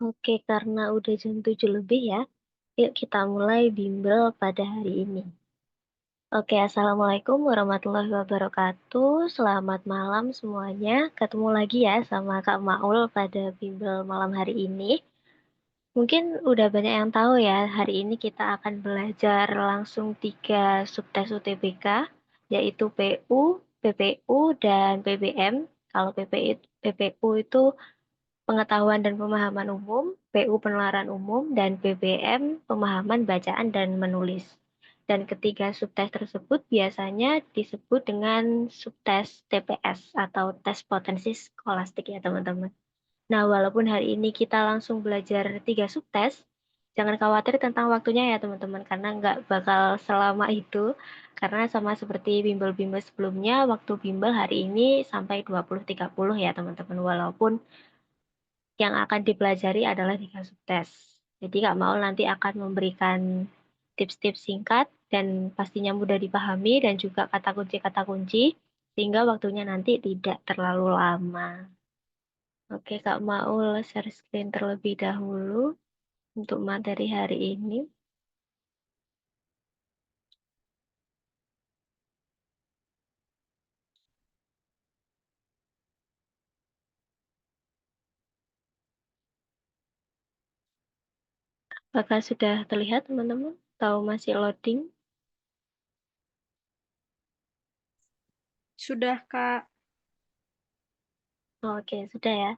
Oke, karena udah jam 7 lebih ya, yuk kita mulai bimbel pada hari ini. Oke, Assalamualaikum warahmatullahi wabarakatuh. Selamat malam semuanya. Ketemu lagi ya sama Kak Maul pada bimbel malam hari ini. Mungkin udah banyak yang tahu ya, hari ini kita akan belajar langsung 3 subtes UTBK, yaitu PU, PPU, dan PBM. Kalau PPU itu pengetahuan dan pemahaman umum, PU penalaran umum, dan PBM pemahaman bacaan dan menulis. Dan ketiga subtes tersebut biasanya disebut dengan subtes TPS atau tes potensi skolastik ya teman-teman. Nah, walaupun hari ini kita langsung belajar 3 subtes, jangan khawatir tentang waktunya ya teman-teman, karena nggak bakal selama itu. Karena sama seperti bimbel-bimbel sebelumnya, waktu bimbel hari ini sampai 20.30 ya teman-teman, walaupun yang akan dipelajari adalah 3 subtes. Jadi Kak Maul nanti akan memberikan tips-tips singkat dan pastinya mudah dipahami dan juga kata kunci, sehingga waktunya nanti tidak terlalu lama. Oke, Kak Maul share screen terlebih dahulu untuk materi hari ini. Apakah sudah terlihat teman-teman? Atau masih loading? Sudah, Kak. Oke, sudah ya.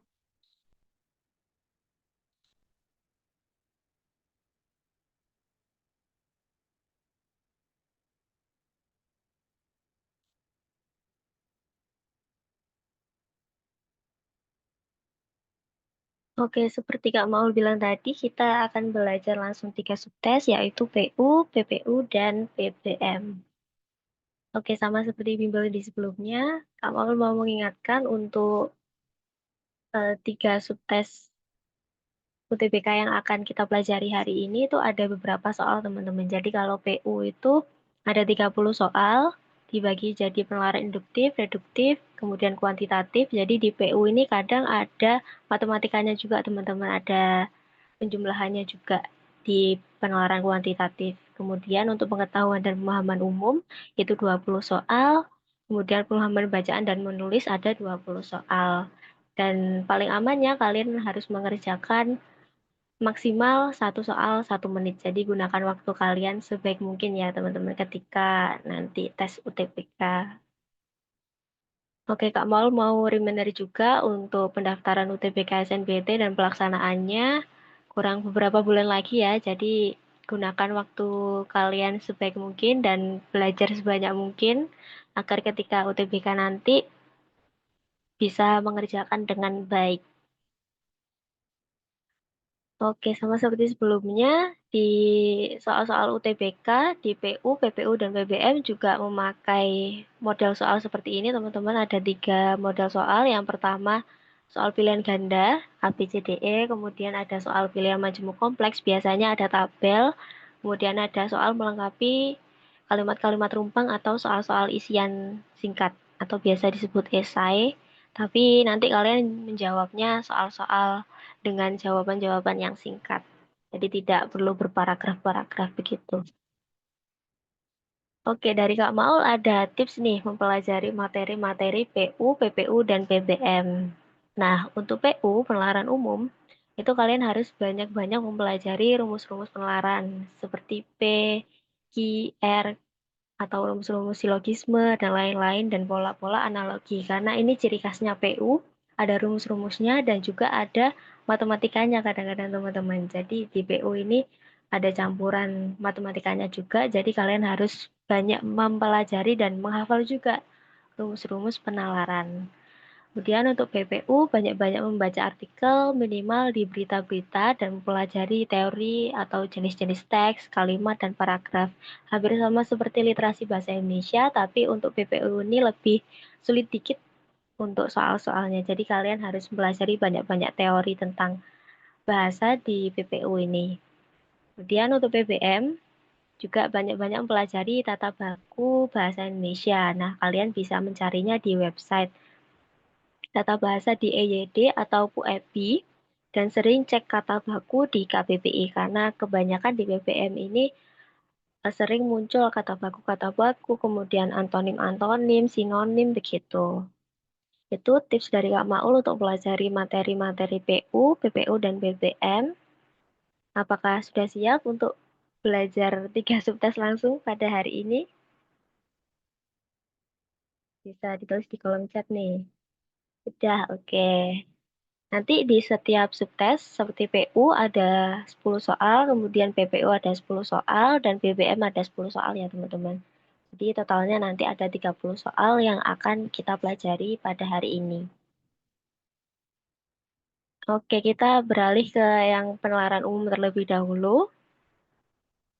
Oke, seperti Kak Maul bilang tadi, kita akan belajar langsung 3 subtes, yaitu PU, PPU, dan PBM. Oke, sama seperti bimbel di sebelumnya, Kak Maul mau mengingatkan untuk 3 subtes UTBK yang akan kita pelajari hari ini itu ada beberapa soal teman-teman. Jadi kalau PU itu ada 30 soal, dibagi jadi penalaran induktif, reduktif, kemudian kuantitatif. Jadi di PU ini kadang ada matematikanya juga teman-teman, ada penjumlahannya juga di penalaran kuantitatif. Kemudian untuk pengetahuan dan pemahaman umum itu 20 soal, kemudian pemahaman bacaan dan menulis ada 20 soal. Dan paling amannya kalian harus mengerjakan maksimal 1 soal 1 menit. Jadi gunakan waktu kalian sebaik mungkin ya teman-teman ketika nanti tes UTBK. Oke, Kak Maul mau reminder juga untuk pendaftaran UTBK SNBT dan pelaksanaannya kurang beberapa bulan lagi ya. Jadi gunakan waktu kalian sebaik mungkin dan belajar sebanyak mungkin agar ketika UTBK nanti bisa mengerjakan dengan baik. Oke, sama seperti sebelumnya, di soal-soal UTBK, di PU, PPU, dan PBM juga memakai model soal seperti ini, teman-teman. Ada 3 model soal. Yang pertama, soal pilihan ganda, A, B, C, D, E. Kemudian ada soal pilihan majemuk kompleks, biasanya ada tabel. Kemudian ada soal melengkapi kalimat-kalimat rumpang atau soal-soal isian singkat, atau biasa disebut esai. Tapi nanti kalian menjawabnya soal-soal dengan jawaban-jawaban yang singkat. Jadi tidak perlu berparagraf-paragraf begitu. Oke, dari Kak Maul ada tips nih mempelajari materi-materi PU, PPU, dan PBM. Nah, untuk PU, penalaran umum, itu kalian harus banyak-banyak mempelajari rumus-rumus penalaran seperti P, Q, R, atau rumus-rumus silogisme, dan lain-lain, dan pola-pola analogi. Karena ini ciri khasnya PU, ada rumus-rumusnya, dan juga ada matematikanya kadang-kadang teman-teman. Jadi di PU ini ada campuran matematikanya juga, jadi kalian harus banyak mempelajari dan menghafal juga rumus-rumus penalaran. Kemudian untuk PPU, banyak-banyak membaca artikel minimal di berita-berita dan mempelajari teori atau jenis-jenis teks, kalimat, dan paragraf. Hampir sama seperti literasi bahasa Indonesia, tapi untuk PPU ini lebih sulit dikit untuk soal-soalnya. Jadi kalian harus mempelajari banyak-banyak teori tentang bahasa di PPU ini. Kemudian untuk PBM, juga banyak-banyak mempelajari tata baku bahasa Indonesia. Nah, kalian bisa mencarinya di website tata bahasa di EYD atau PUEBI. dan sering cek kata baku di KBBI karena kebanyakan di BBM ini sering muncul kata baku, kemudian antonim-antonim, sinonim begitu. Itu tips dari Kak Maul untuk pelajari materi-materi PU, PPU, dan BBM. Apakah sudah siap untuk belajar 3 subtes langsung pada hari ini? Bisa ditulis di kolom chat nih. Sudah, oke. Nanti di setiap subtes seperti PU ada 10 soal, kemudian PPU ada 10 soal, dan BBM ada 10 soal ya teman-teman. Jadi totalnya nanti ada 30 soal yang akan kita pelajari pada hari ini. Oke, kita beralih ke yang penalaran umum terlebih dahulu.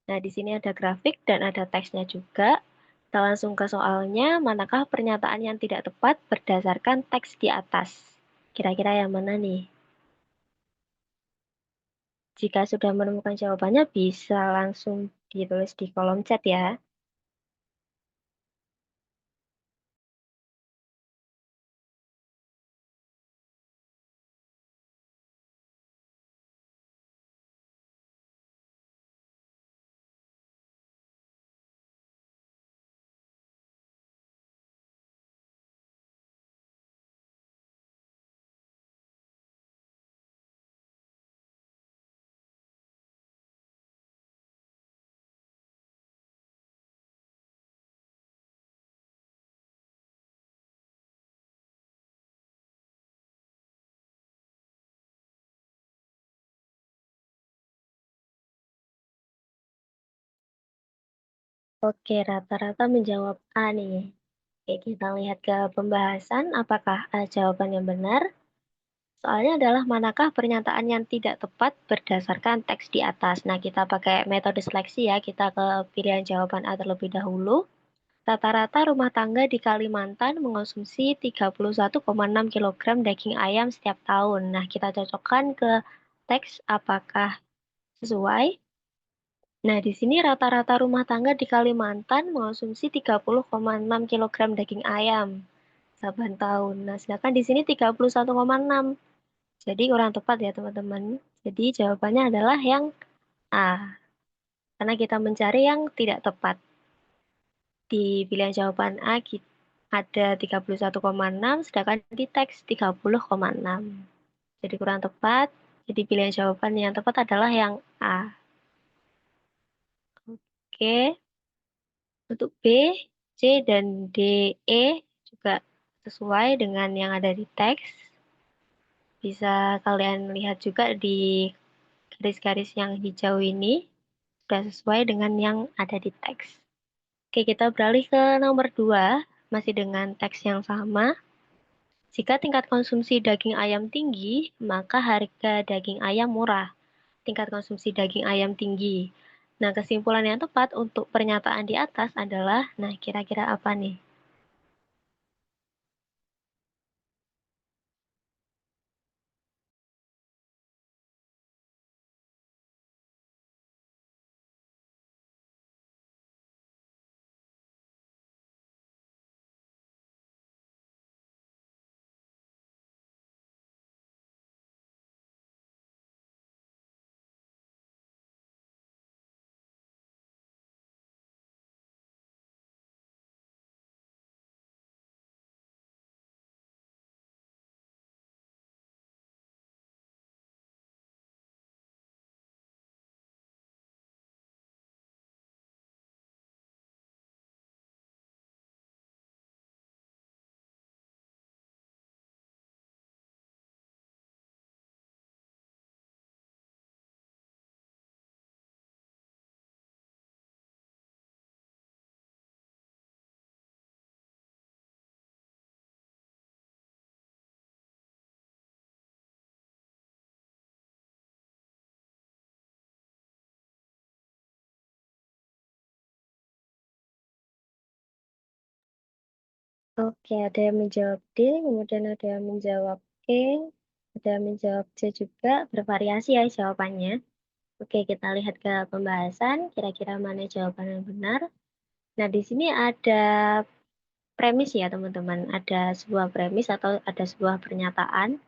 Nah, di sini ada grafik dan ada teksnya juga. Kita langsung ke soalnya, manakah pernyataan yang tidak tepat berdasarkan teks di atas? Kira-kira yang mana nih? Jika sudah menemukan jawabannya, bisa langsung ditulis di kolom chat ya. Oke, rata-rata menjawab A nih. Oke, kita lihat ke pembahasan, apakah A jawaban yang benar? Soalnya adalah manakah pernyataan yang tidak tepat berdasarkan teks di atas. Nah, kita pakai metode seleksi ya, kita ke pilihan jawaban A terlebih dahulu. Rata-rata rumah tangga di Kalimantan mengonsumsi 31,6 kg daging ayam setiap tahun. Nah, kita cocokkan ke teks apakah sesuai. Nah, di sini rata-rata rumah tangga di Kalimantan mengonsumsi 30,6 kg daging ayam saban tahun. Nah, sedangkan di sini 31,6. Jadi kurang tepat ya, teman-teman. Jadi jawabannya adalah yang A. Karena kita mencari yang tidak tepat. Di pilihan jawaban A ada 31,6, sedangkan di teks 30,6. Jadi kurang tepat. Jadi pilihan jawaban yang tepat adalah yang A. Oke. Untuk B, C, dan D, E juga sesuai dengan yang ada di teks. Bisa kalian lihat juga di garis-garis yang hijau ini, sudah sesuai dengan yang ada di teks. Oke, kita beralih ke nomor 2, masih dengan teks yang sama. Jika tingkat konsumsi daging ayam tinggi, maka harga daging ayam murah. Tingkat konsumsi daging ayam tinggi. Nah, kesimpulan yang tepat untuk pernyataan di atas adalah, nah kira-kira apa nih? Oke, ada yang menjawab D, kemudian ada yang menjawab E, ada yang menjawab C juga, bervariasi ya jawabannya. Oke, kita lihat ke pembahasan, kira-kira mana jawaban yang benar. Nah, di sini ada premis ya, teman-teman. Ada sebuah premis atau ada sebuah pernyataan.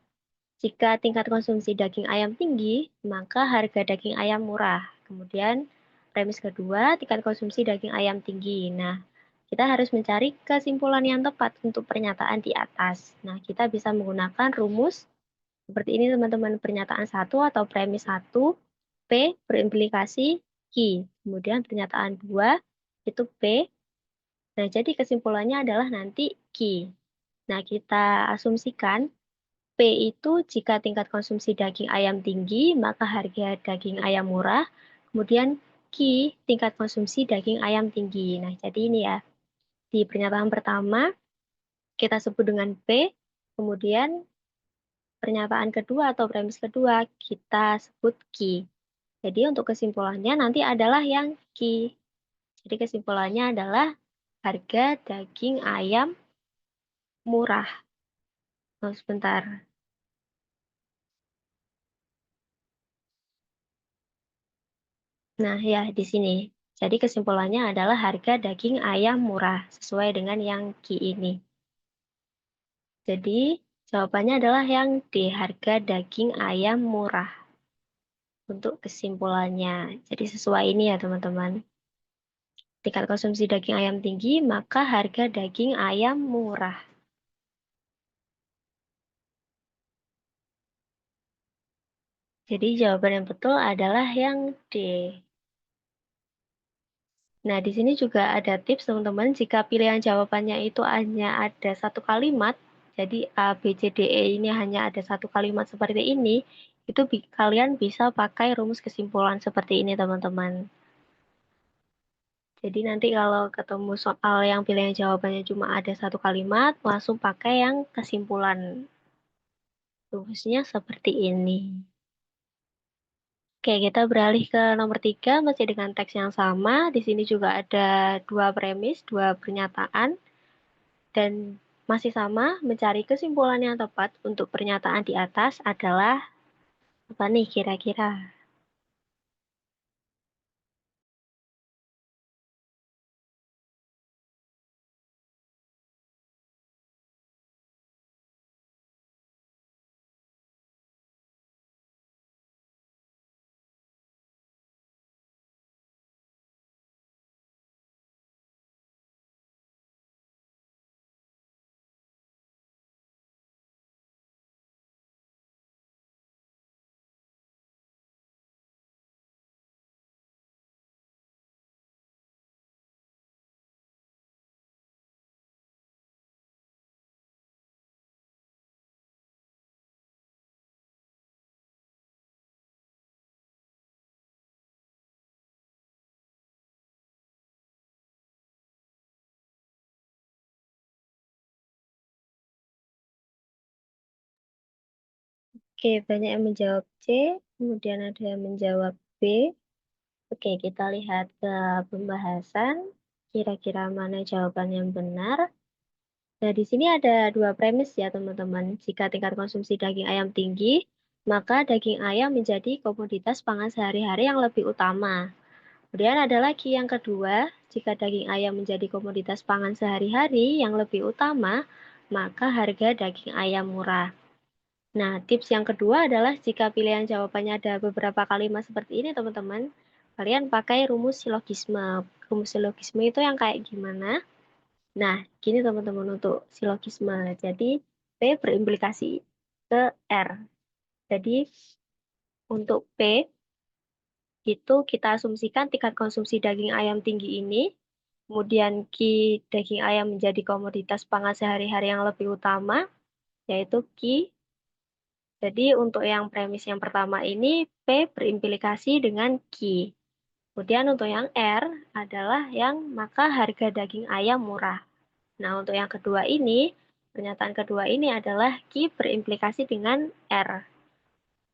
Jika tingkat konsumsi daging ayam tinggi, maka harga daging ayam murah. Kemudian, premis kedua, tingkat konsumsi daging ayam tinggi. Nah, kita harus mencari kesimpulan yang tepat untuk pernyataan di atas. Nah, kita bisa menggunakan rumus seperti ini teman-teman, pernyataan satu atau premis satu, P berimplikasi Q. Kemudian pernyataan 2 itu P. Nah, jadi kesimpulannya adalah nanti Q. Nah, kita asumsikan P itu jika tingkat konsumsi daging ayam tinggi, maka harga daging ayam murah. Kemudian Q, tingkat konsumsi daging ayam tinggi. Nah, jadi ini ya. Di pernyataan pertama, kita sebut dengan P. Kemudian pernyataan kedua atau premis kedua, kita sebut Q. Jadi untuk kesimpulannya nanti adalah yang Q. Jadi kesimpulannya adalah harga daging ayam murah. Oh, sebentar. Nah, ya di sini. Jadi kesimpulannya adalah harga daging ayam murah sesuai dengan yang Q ini. Jadi jawabannya adalah yang D, harga daging ayam murah. Untuk kesimpulannya. Jadi sesuai ini ya teman-teman. Tingkat konsumsi daging ayam tinggi, maka harga daging ayam murah. Jadi jawaban yang betul adalah yang D. Nah, di sini juga ada tips teman-teman, jika pilihan jawabannya itu hanya ada satu kalimat, jadi A, B, C, D, E ini hanya ada satu kalimat seperti ini, itu kalian bisa pakai rumus kesimpulan seperti ini teman-teman. Jadi nanti kalau ketemu soal yang pilihan jawabannya cuma ada satu kalimat, langsung pakai yang kesimpulan. Rumusnya seperti ini. Oke, kita beralih ke nomor 3, masih dengan teks yang sama. Di sini juga ada dua premis, dua pernyataan. Dan masih sama, mencari kesimpulan yang tepat untuk pernyataan di atas adalah apa nih kira-kira? Oke, banyak yang menjawab C, kemudian ada yang menjawab B. Oke, kita lihat ke pembahasan. Kira-kira mana jawaban yang benar? Nah, di sini ada dua premis ya, teman-teman. Jika tingkat konsumsi daging ayam tinggi, maka daging ayam menjadi komoditas pangan sehari-hari yang lebih utama. Kemudian ada lagi yang kedua, jika daging ayam menjadi komoditas pangan sehari-hari yang lebih utama, maka harga daging ayam murah. Nah, tips yang kedua adalah jika pilihan jawabannya ada beberapa kalimat seperti ini, teman-teman, kalian pakai rumus silogisme. Rumus silogisme itu yang kayak gimana? Nah, gini teman-teman untuk silogisme. Jadi, P berimplikasi ke R. Jadi, untuk P, itu kita asumsikan tingkat konsumsi daging ayam tinggi ini, kemudian Q, daging ayam menjadi komoditas pangan sehari-hari yang lebih utama, yaitu Q. Jadi untuk yang premis yang pertama ini, P berimplikasi dengan Q. Kemudian untuk yang R adalah yang maka harga daging ayam murah. Nah untuk yang kedua ini, pernyataan kedua ini adalah Q berimplikasi dengan R.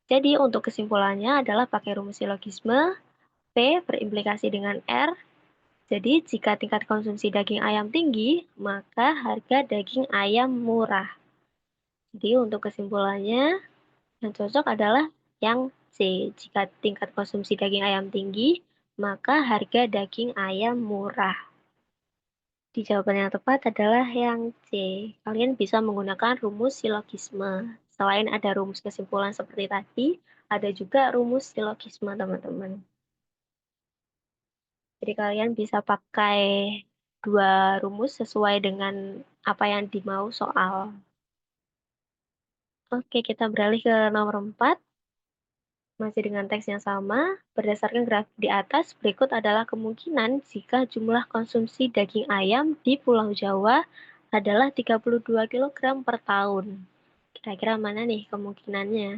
Jadi untuk kesimpulannya adalah pakai rumus silogisme, P berimplikasi dengan R. Jadi jika tingkat konsumsi daging ayam tinggi, maka harga daging ayam murah. Jadi untuk kesimpulannya, yang cocok adalah yang C. Jika tingkat konsumsi daging ayam tinggi, maka harga daging ayam murah. Di jawaban yang tepat adalah yang C. Kalian bisa menggunakan rumus silogisme Selain ada rumus kesimpulan seperti tadi, ada juga rumus silogisme, teman-teman. Jadi kalian bisa pakai dua rumus sesuai dengan apa yang dimau soal. Oke, kita beralih ke nomor 4. Masih dengan teks yang sama, berdasarkan grafik di atas, berikut adalah kemungkinan jika jumlah konsumsi daging ayam di Pulau Jawa adalah 32 kg per tahun. Kira-kira mana nih kemungkinannya?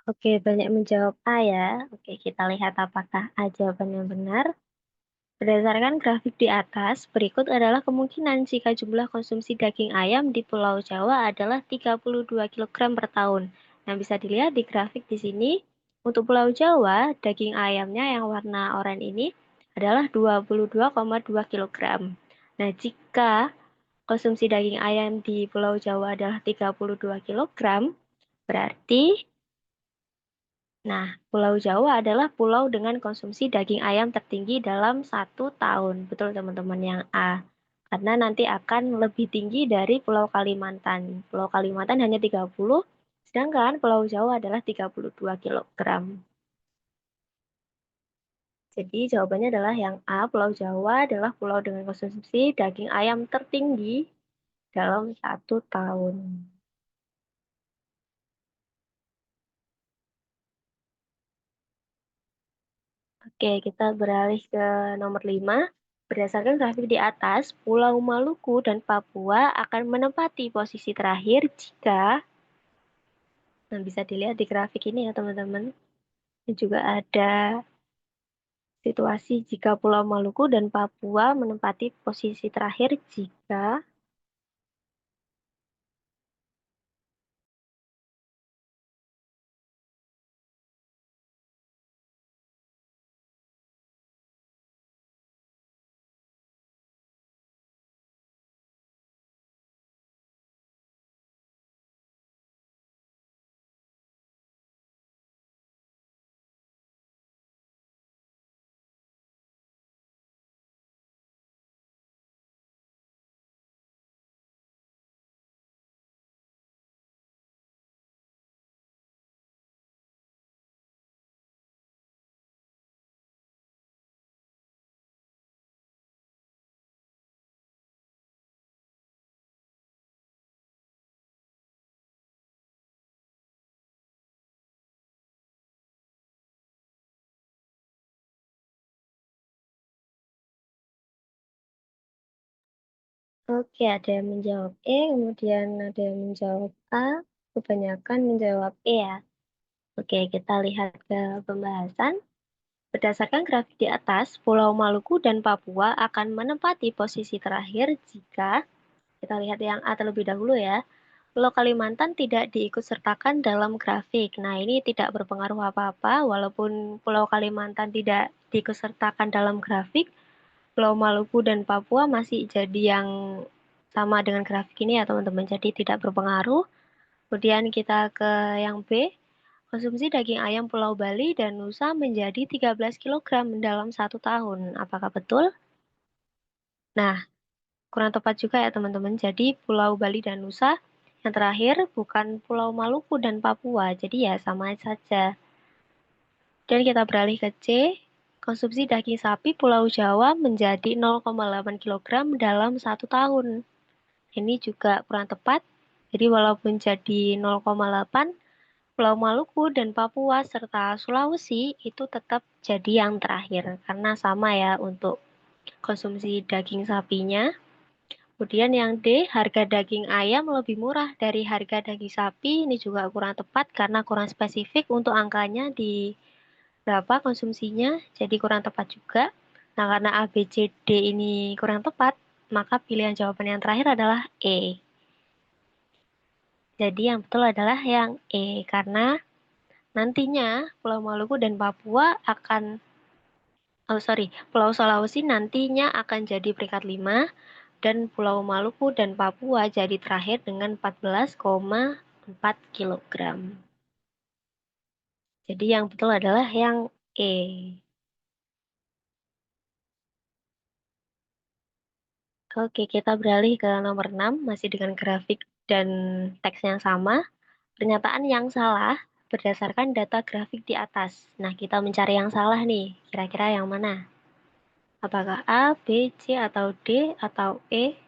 Oke, banyak menjawab A ya. Oke, kita lihat apakah A jawaban yang benar. Berdasarkan grafik di atas, berikut adalah kemungkinan jika jumlah konsumsi daging ayam di Pulau Jawa adalah 32 kg per tahun. Yang bisa dilihat di grafik di sini, untuk Pulau Jawa, daging ayamnya yang warna oranye ini adalah 22,2 kg. Nah, jika konsumsi daging ayam di Pulau Jawa adalah 32 kg, berarti nah, Pulau Jawa adalah pulau dengan konsumsi daging ayam tertinggi dalam 1 tahun. Betul teman-teman yang A. Karena nanti akan lebih tinggi dari Pulau Kalimantan. Pulau Kalimantan hanya 30, sedangkan Pulau Jawa adalah 32 kg. Jadi jawabannya adalah yang A, Pulau Jawa adalah pulau dengan konsumsi daging ayam tertinggi dalam 1 tahun. Oke, kita beralih ke nomor 5. Berdasarkan grafik di atas, Pulau Maluku dan Papua akan menempati posisi terakhir jika, nah bisa dilihat di grafik ini ya teman-teman, ini juga ada situasi jika Pulau Maluku dan Papua menempati posisi terakhir jika, oke ada yang menjawab E, kemudian ada yang menjawab A, kebanyakan menjawab E ya. Oke, kita lihat ke pembahasan. Berdasarkan grafik di atas, Pulau Maluku dan Papua akan menempati posisi terakhir jika kita lihat yang A terlebih dahulu ya. Pulau Kalimantan tidak diikutsertakan dalam grafik. Nah, ini tidak berpengaruh apa-apa walaupun Pulau Kalimantan tidak diikutsertakan dalam grafik. Pulau Maluku dan Papua masih jadi yang sama dengan grafik ini ya teman-teman. Jadi tidak berpengaruh. Kemudian kita ke yang B. Konsumsi daging ayam Pulau Bali dan Nusa menjadi 13 kg dalam 1 tahun. Apakah betul? Nah, kurang tepat juga ya teman-teman. Jadi Pulau Bali dan Nusa Yang terakhir bukan Pulau Maluku dan Papua, jadi ya sama saja. Dan kita beralih ke C, konsumsi daging sapi Pulau Jawa menjadi 0,8 kg dalam 1 tahun. Ini juga kurang tepat, jadi walaupun jadi 0,8, Pulau Maluku dan Papua serta Sulawesi itu tetap jadi yang terakhir, karena sama ya untuk konsumsi daging sapinya. Kemudian yang D, harga daging ayam lebih murah dari harga daging sapi. Ini juga kurang tepat karena kurang spesifik untuk angkanya di berapa konsumsinya, jadi kurang tepat juga. Nah, karena A, B, C, D ini kurang tepat, maka pilihan jawaban yang terakhir adalah E. Jadi yang betul adalah yang E, karena nantinya Pulau Maluku dan Papua akan, Pulau Sulawesi nantinya akan jadi peringkat 5, dan Pulau Maluku dan Papua jadi terakhir dengan 14,4 kilogram. Jadi yang betul adalah yang E. Oke, kita beralih ke nomor 6, masih dengan grafik dan teks yang sama. Pernyataan yang salah berdasarkan data grafik di atas. Nah, kita mencari yang salah nih. Kira-kira yang mana? Apakah A, B, C, atau D, atau E?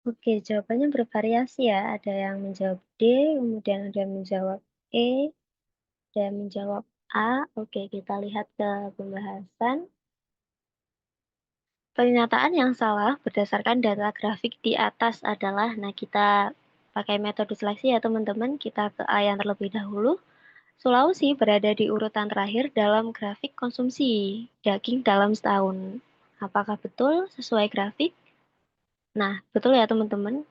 Oke, jawabannya bervariasi ya. Ada yang menjawab D, kemudian ada yang menjawab E, ada yang menjawab A. Oke, kita lihat ke pembahasan. Pernyataan yang salah berdasarkan data grafik di atas adalah, nah kita pakai metode seleksi ya teman-teman, kita ke A yang terlebih dahulu. Sulawesi berada di urutan terakhir dalam grafik konsumsi daging dalam setahun. Apakah betul sesuai grafik? Nah, betul ya teman-teman.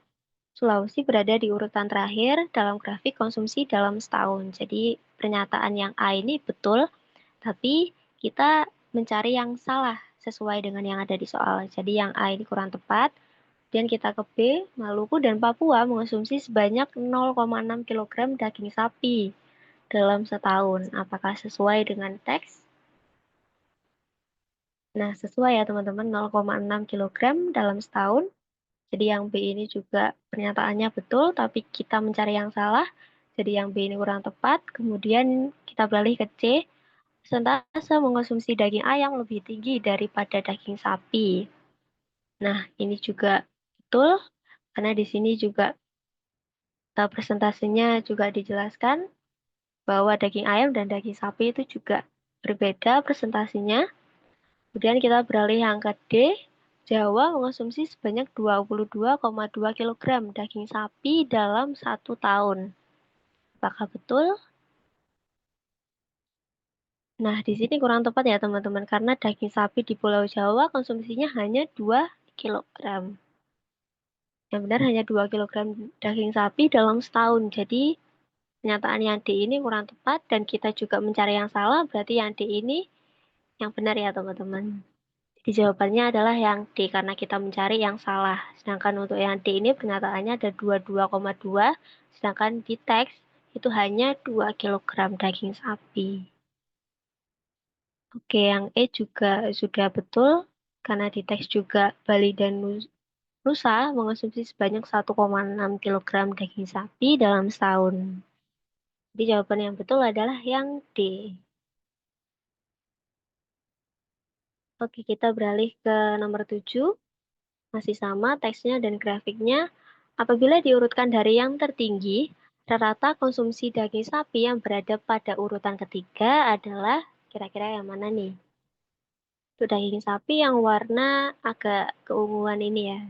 Sulawesi berada di urutan terakhir dalam grafik konsumsi dalam setahun. Jadi pernyataan yang A ini betul, tapi kita mencari yang salah sesuai dengan yang ada di soal. Jadi yang A ini kurang tepat. Dan kita ke B, Maluku dan Papua mengonsumsi sebanyak 0,6 kg daging sapi dalam setahun. Apakah sesuai dengan teks? Nah, sesuai ya teman-teman, 0,6 kg dalam setahun. Jadi yang B ini juga pernyataannya betul, tapi kita mencari yang salah. Jadi yang B ini kurang tepat. Kemudian kita beralih ke C. Persentase mengonsumsi daging ayam lebih tinggi daripada daging sapi. Nah, ini juga betul, karena di sini juga persentasenya juga dijelaskan bahwa daging ayam dan daging sapi itu juga berbeda presentasinya. Kemudian kita beralih angka D. Jawa mengonsumsi sebanyak 22,2 kg daging sapi dalam 1 tahun. Apakah betul? Nah, di sini kurang tepat ya teman-teman, karena daging sapi di Pulau Jawa konsumsinya hanya 2 kg. Yang benar hanya 2 kg daging sapi dalam setahun. Jadi, pernyataan yang D ini kurang tepat, dan kita juga mencari yang salah, berarti yang D ini yang benar ya teman-teman. Jawabannya adalah yang D, karena kita mencari yang salah. Sedangkan untuk yang D ini pernyataannya ada 22,2, sedangkan di teks itu hanya 2 kilogram daging sapi. Oke, yang E juga sudah betul, karena di teks juga Bali dan Nusa mengonsumsi sebanyak 1,6 kilogram daging sapi dalam setahun. Jadi jawaban yang betul adalah yang D. Oke, kita beralih ke nomor 7. Masih sama teksnya dan grafiknya. Apabila diurutkan dari yang tertinggi, rata konsumsi daging sapi yang berada pada urutan ketiga adalah kira-kira yang mana nih? Itu daging sapi yang warna agak keunguan ini ya.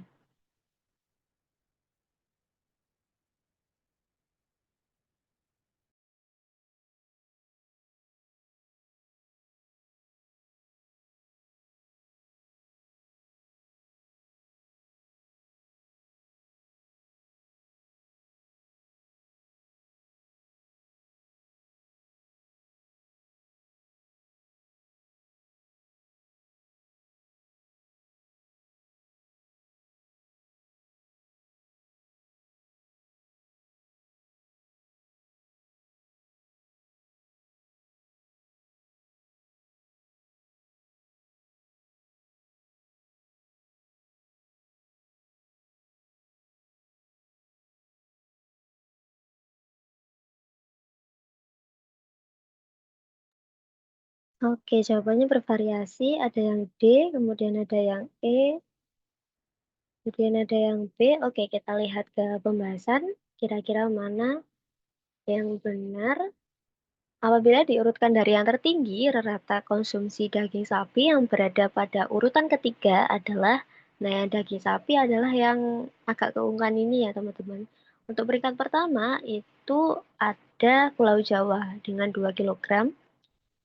Oke, jawabannya bervariasi. Ada yang D, kemudian ada yang E, kemudian ada yang B. Oke, kita lihat ke pembahasan. Kira-kira mana yang benar? Apabila diurutkan dari yang tertinggi, rata konsumsi daging sapi yang berada pada urutan ketiga adalah, nah yang daging sapi adalah yang agak keungguan ini ya teman-teman. Untuk peringkat pertama itu ada Pulau Jawa dengan 2 kilogram.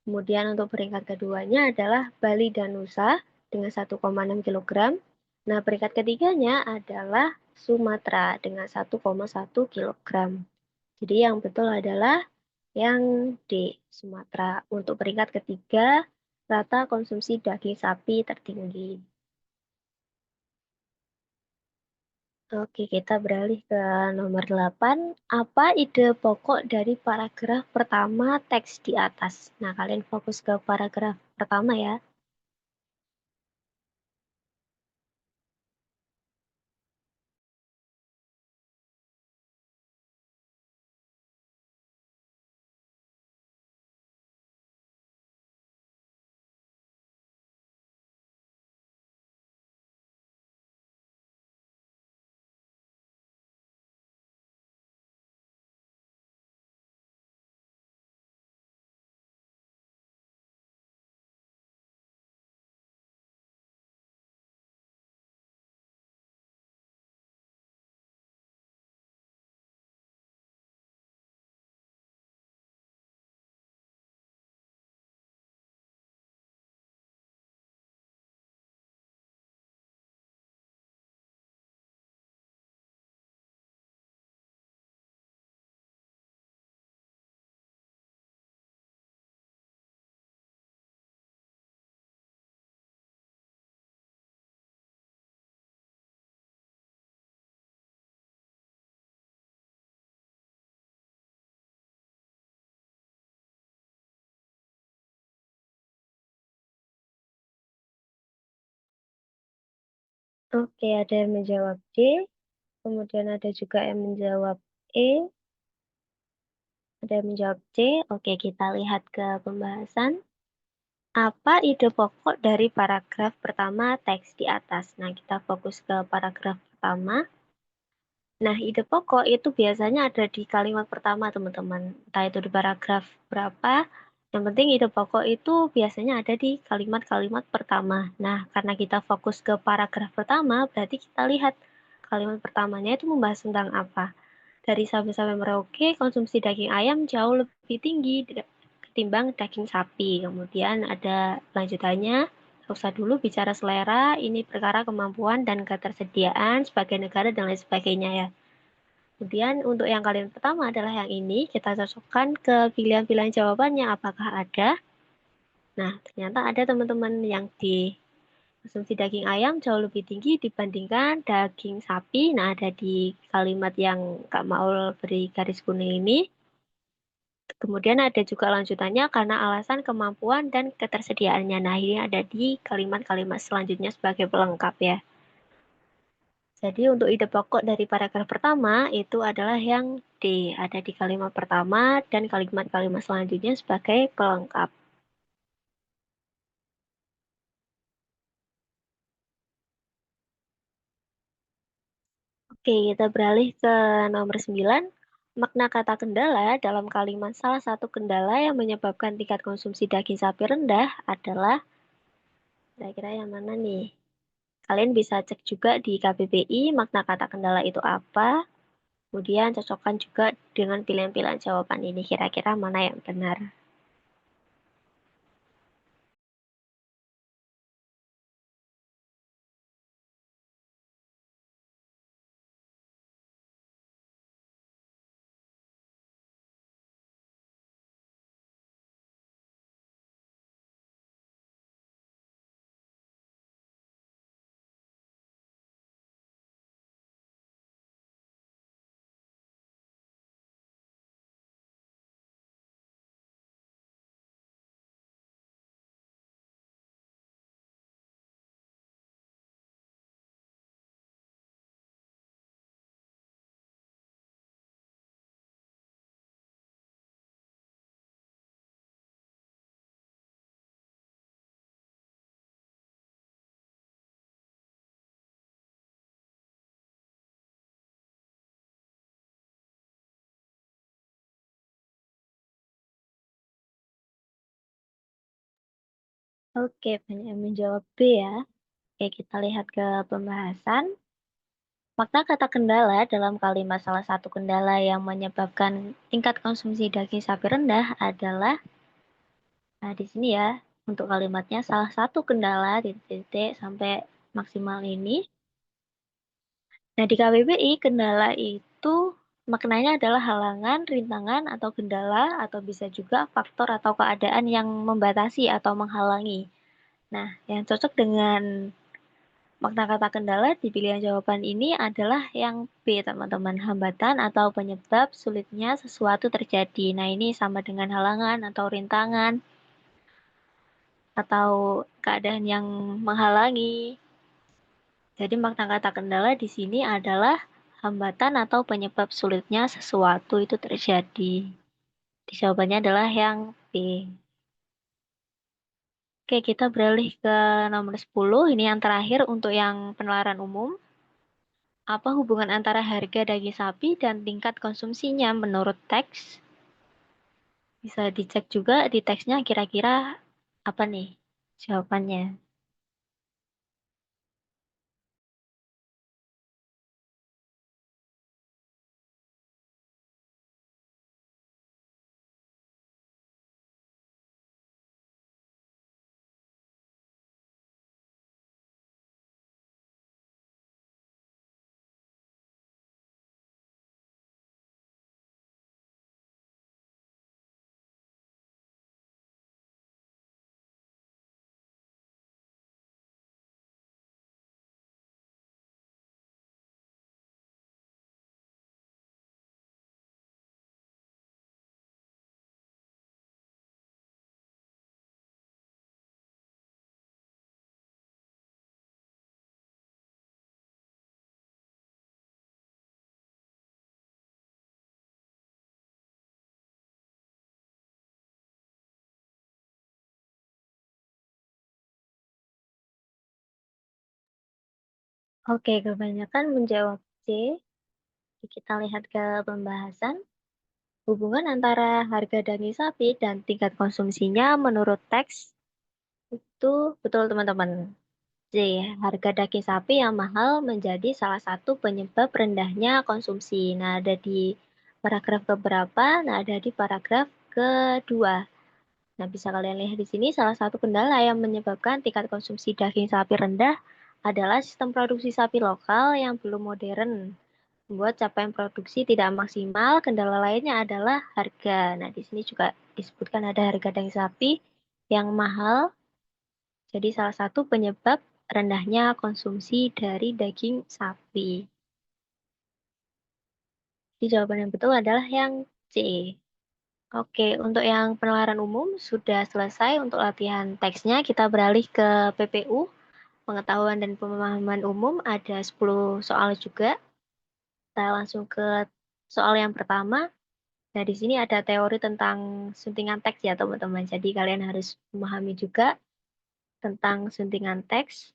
Kemudian untuk peringkat keduanya adalah Bali dan Nusa dengan 1,6 kilogram. Nah, peringkat ketiganya adalah Sumatera dengan 1,1 kilogram. Jadi yang betul adalah yang D, Sumatera. Untuk peringkat ketiga, rata konsumsi daging sapi tertinggi. Oke, kita beralih ke nomor 8. Apa ide pokok dari paragraf pertama teks di atas? Nah, kalian fokus ke paragraf pertama ya. Oke, ada yang menjawab D, kemudian ada juga yang menjawab E, ada yang menjawab C. Oke, kita lihat ke pembahasan. Apa ide pokok dari paragraf pertama teks di atas? Nah, kita fokus ke paragraf pertama. Nah, ide pokok itu biasanya ada di kalimat pertama, teman-teman. Entah itu di paragraf berapa, yang penting ide pokok itu biasanya ada di kalimat-kalimat pertama. Nah, karena kita fokus ke paragraf pertama, berarti kita lihat kalimat pertamanya itu membahas tentang apa. Dari Sabang sampai Merauke, konsumsi daging ayam jauh lebih tinggi ketimbang daging sapi. Kemudian ada lanjutannya, usah dulu bicara selera, ini perkara kemampuan dan ketersediaan sebagai negara dan lain sebagainya ya. Kemudian untuk yang kalian pertama adalah yang ini, kita cocokkan ke pilihan-pilihan jawabannya apakah ada. Nah, ternyata ada teman-teman yang D. konsumsi daging ayam jauh lebih tinggi dibandingkan daging sapi. Nah, ada di kalimat yang Kak Maul beri garis kuning ini. Kemudian ada juga lanjutannya karena alasan kemampuan dan ketersediaannya. Nah, ini ada di kalimat-kalimat selanjutnya sebagai pelengkap ya. Jadi untuk ide pokok dari paragraf pertama itu adalah yang D, ada di kalimat pertama dan kalimat-kalimat selanjutnya sebagai pelengkap. Oke, kita beralih ke nomor 9. Makna kata kendala dalam kalimat salah satu kendala yang menyebabkan tingkat konsumsi daging sapi rendah adalah kira-kira yang mana nih? Kalian bisa cek juga di KBBI makna kata kendala itu apa. Kemudian cocokkan juga dengan pilihan-pilihan jawaban ini kira-kira mana yang benar. Oke, banyak yang menjawab B ya. Oke, kita lihat ke pembahasan. Makna kata kendala dalam kalimat salah satu kendala yang menyebabkan tingkat konsumsi daging sapi rendah adalah, nah di sini ya, untuk kalimatnya salah satu kendala titik-titik sampai maksimal ini. Nah di KBBI kendala itu maknanya adalah halangan, rintangan, atau kendala, atau bisa juga faktor atau keadaan yang membatasi atau menghalangi. Nah, yang cocok dengan makna kata kendala di pilihan jawaban ini adalah yang B, teman-teman. Hambatan atau penyebab sulitnya sesuatu terjadi. Nah, ini sama dengan halangan atau rintangan atau keadaan yang menghalangi. Jadi makna kata kendala di sini adalah hambatan atau penyebab sulitnya sesuatu itu terjadi. Di jawabannya adalah yang B. Oke, kita beralih ke nomor 10. Ini yang terakhir untuk yang penalaran umum. Apa hubungan antara harga daging sapi dan tingkat konsumsinya menurut teks? Bisa dicek juga di teksnya kira-kira apa nih jawabannya. Oke, kebanyakan menjawab C. Kita lihat ke pembahasan. Hubungan antara harga daging sapi dan tingkat konsumsinya menurut teks itu betul teman-teman. C. Harga daging sapi yang mahal menjadi salah satu penyebab rendahnya konsumsi. Nah, ada di paragraf keberapa? Nah, ada di paragraf kedua. Nah, bisa kalian lihat di sini salah satu kendala yang menyebabkan tingkat konsumsi daging sapi rendah adalah sistem produksi sapi lokal yang belum modern. Membuat capaian produksi tidak maksimal, kendala lainnya adalah harga. Nah, di sini juga disebutkan ada harga daging sapi yang mahal. Jadi salah satu penyebab rendahnya konsumsi dari daging sapi. Jadi jawaban yang betul adalah yang C. Oke, untuk yang penalaran umum sudah selesai untuk latihan teksnya, kita beralih ke PPU, pengetahuan dan pemahaman umum, ada 10 soal juga. Kita langsung ke soal yang pertama. Nah, di sini ada teori tentang suntingan teks ya, teman-teman. Jadi kalian harus memahami juga tentang suntingan teks.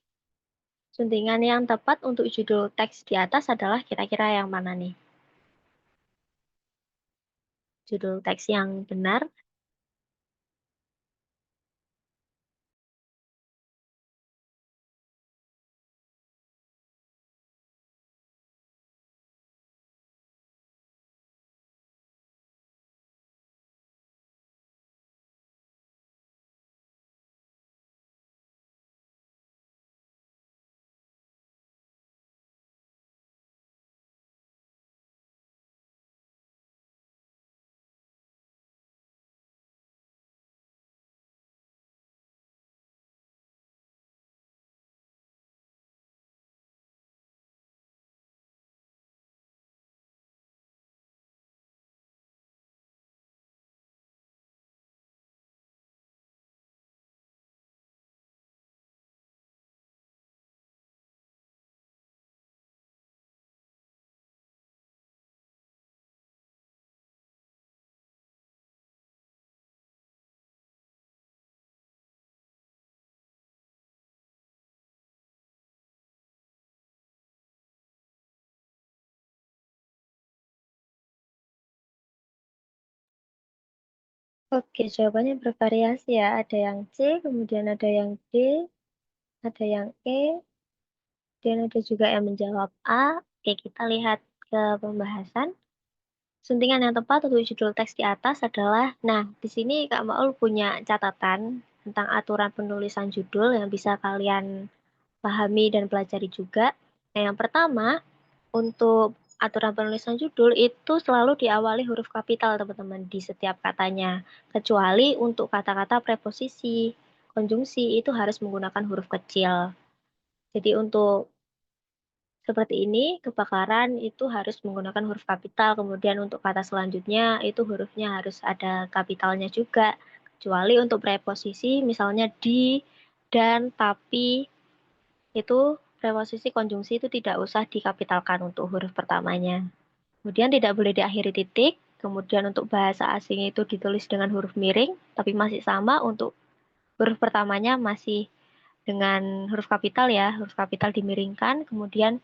Suntingan yang tepat untuk judul teks di atas adalah kira-kira yang mana nih? Judul teks yang benar. Oke, jawabannya bervariasi ya. Ada yang C, kemudian ada yang D, ada yang E, dan ada juga yang menjawab A. Oke, kita lihat ke pembahasan. Suntingan yang tepat untuk judul teks di atas adalah, nah, di sini Kak Maul punya catatan tentang aturan penulisan judul yang bisa kalian pahami dan pelajari juga. Nah, yang pertama, untuk aturan penulisan judul itu selalu diawali huruf kapital, teman-teman, di setiap katanya. Kecuali untuk kata-kata preposisi, konjungsi itu harus menggunakan huruf kecil. Jadi untuk seperti ini, kebakaran itu harus menggunakan huruf kapital, kemudian untuk kata selanjutnya itu hurufnya harus ada kapitalnya juga. Kecuali untuk preposisi, misalnya di, dan, tapi, itu preposisi konjungsi itu tidak usah dikapitalkan untuk huruf pertamanya. Kemudian tidak boleh diakhiri titik, kemudian untuk bahasa asing itu ditulis dengan huruf miring, tapi masih sama untuk huruf pertamanya masih dengan huruf kapital ya, huruf kapital dimiringkan, kemudian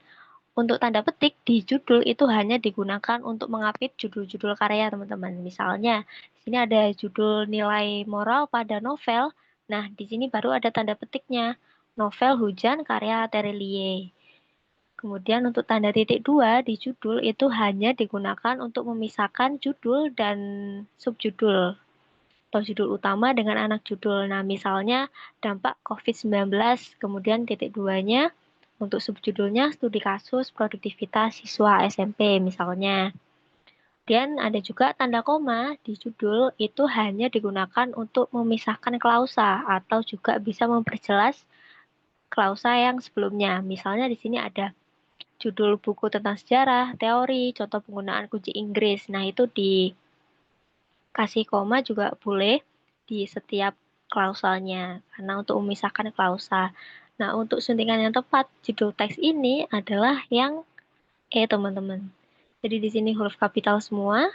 untuk tanda petik di judul itu hanya digunakan untuk mengapit judul-judul karya teman-teman. Misalnya, di sini ada judul nilai moral pada novel. Nah, di sini baru ada tanda petiknya. Novel Hujan karya Terelie. Kemudian untuk tanda titik dua di judul itu hanya digunakan untuk memisahkan judul dan subjudul atau judul utama dengan anak judul. Nah, misalnya dampak COVID-19, kemudian titik duanya untuk subjudulnya studi kasus produktivitas siswa SMP misalnya. Dan ada juga tanda koma di judul itu hanya digunakan untuk memisahkan klausa atau juga bisa memperjelas klausa yang sebelumnya. Misalnya di sini ada judul buku tentang sejarah, teori, contoh penggunaan kunci Inggris. Nah, itu dikasih koma juga boleh di setiap klausalnya, karena untuk memisahkan klausa. Nah, untuk suntingan yang tepat, judul teks ini adalah yang E, teman-teman. Jadi di sini huruf kapital semua,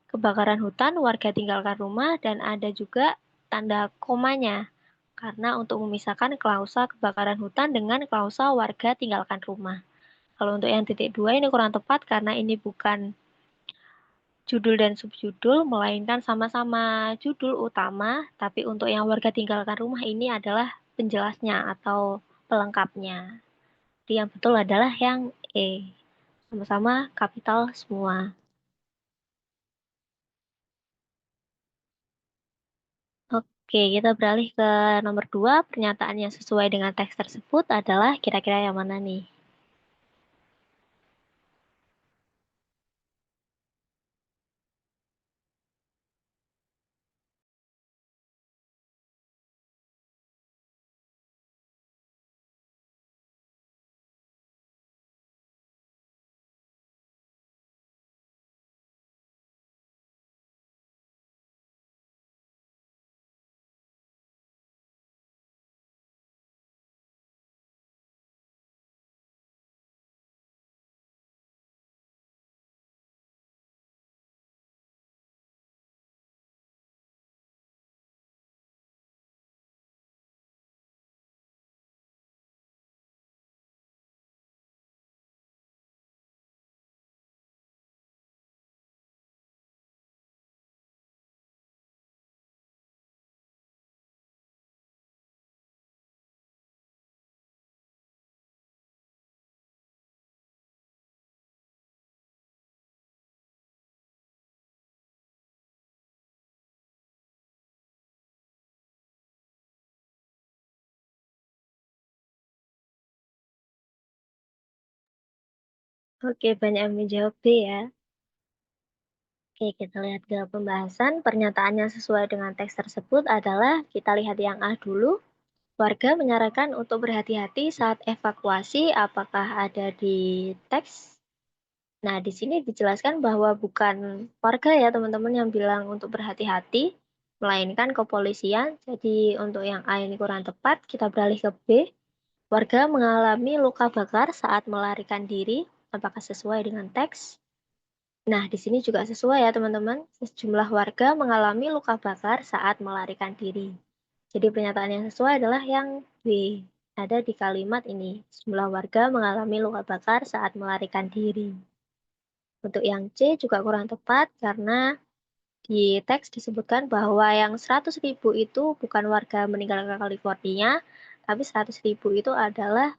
kebakaran hutan, warga tinggalkan rumah, dan ada juga tanda komanya. Karena untuk memisahkan klausa kebakaran hutan dengan klausa warga tinggalkan rumah. Kalau untuk yang titik dua ini kurang tepat karena ini bukan judul dan subjudul, melainkan sama-sama judul utama, tapi untuk yang warga tinggalkan rumah ini adalah penjelasnya atau pelengkapnya. Jadi yang betul adalah yang E, sama-sama kapital semua. Oke, kita beralih ke nomor 2. Pernyataan yang sesuai dengan teks tersebut adalah kira-kira yang mana nih? Oke, banyak yang menjawab B ya. Oke, kita lihat ke pembahasan. Pernyataan yang sesuai dengan teks tersebut adalah, kita lihat yang A dulu. Warga menyarankan untuk berhati-hati saat evakuasi. Apakah ada di teks? Nah, di sini dijelaskan bahwa bukan warga ya teman-teman yang bilang untuk berhati-hati, melainkan kepolisian. Jadi untuk yang A ini kurang tepat, kita beralih ke B. Warga mengalami luka bakar saat melarikan diri. Apakah sesuai dengan teks? Nah, di sini juga sesuai ya teman-teman. Sejumlah warga mengalami luka bakar saat melarikan diri. Jadi pernyataan yang sesuai adalah yang B. Ada di kalimat ini. Sejumlah warga mengalami luka bakar saat melarikan diri. Untuk yang C juga kurang tepat karena di teks disebutkan bahwa yang 100.000 itu bukan warga meninggalkan California, tapi 100.000 itu adalah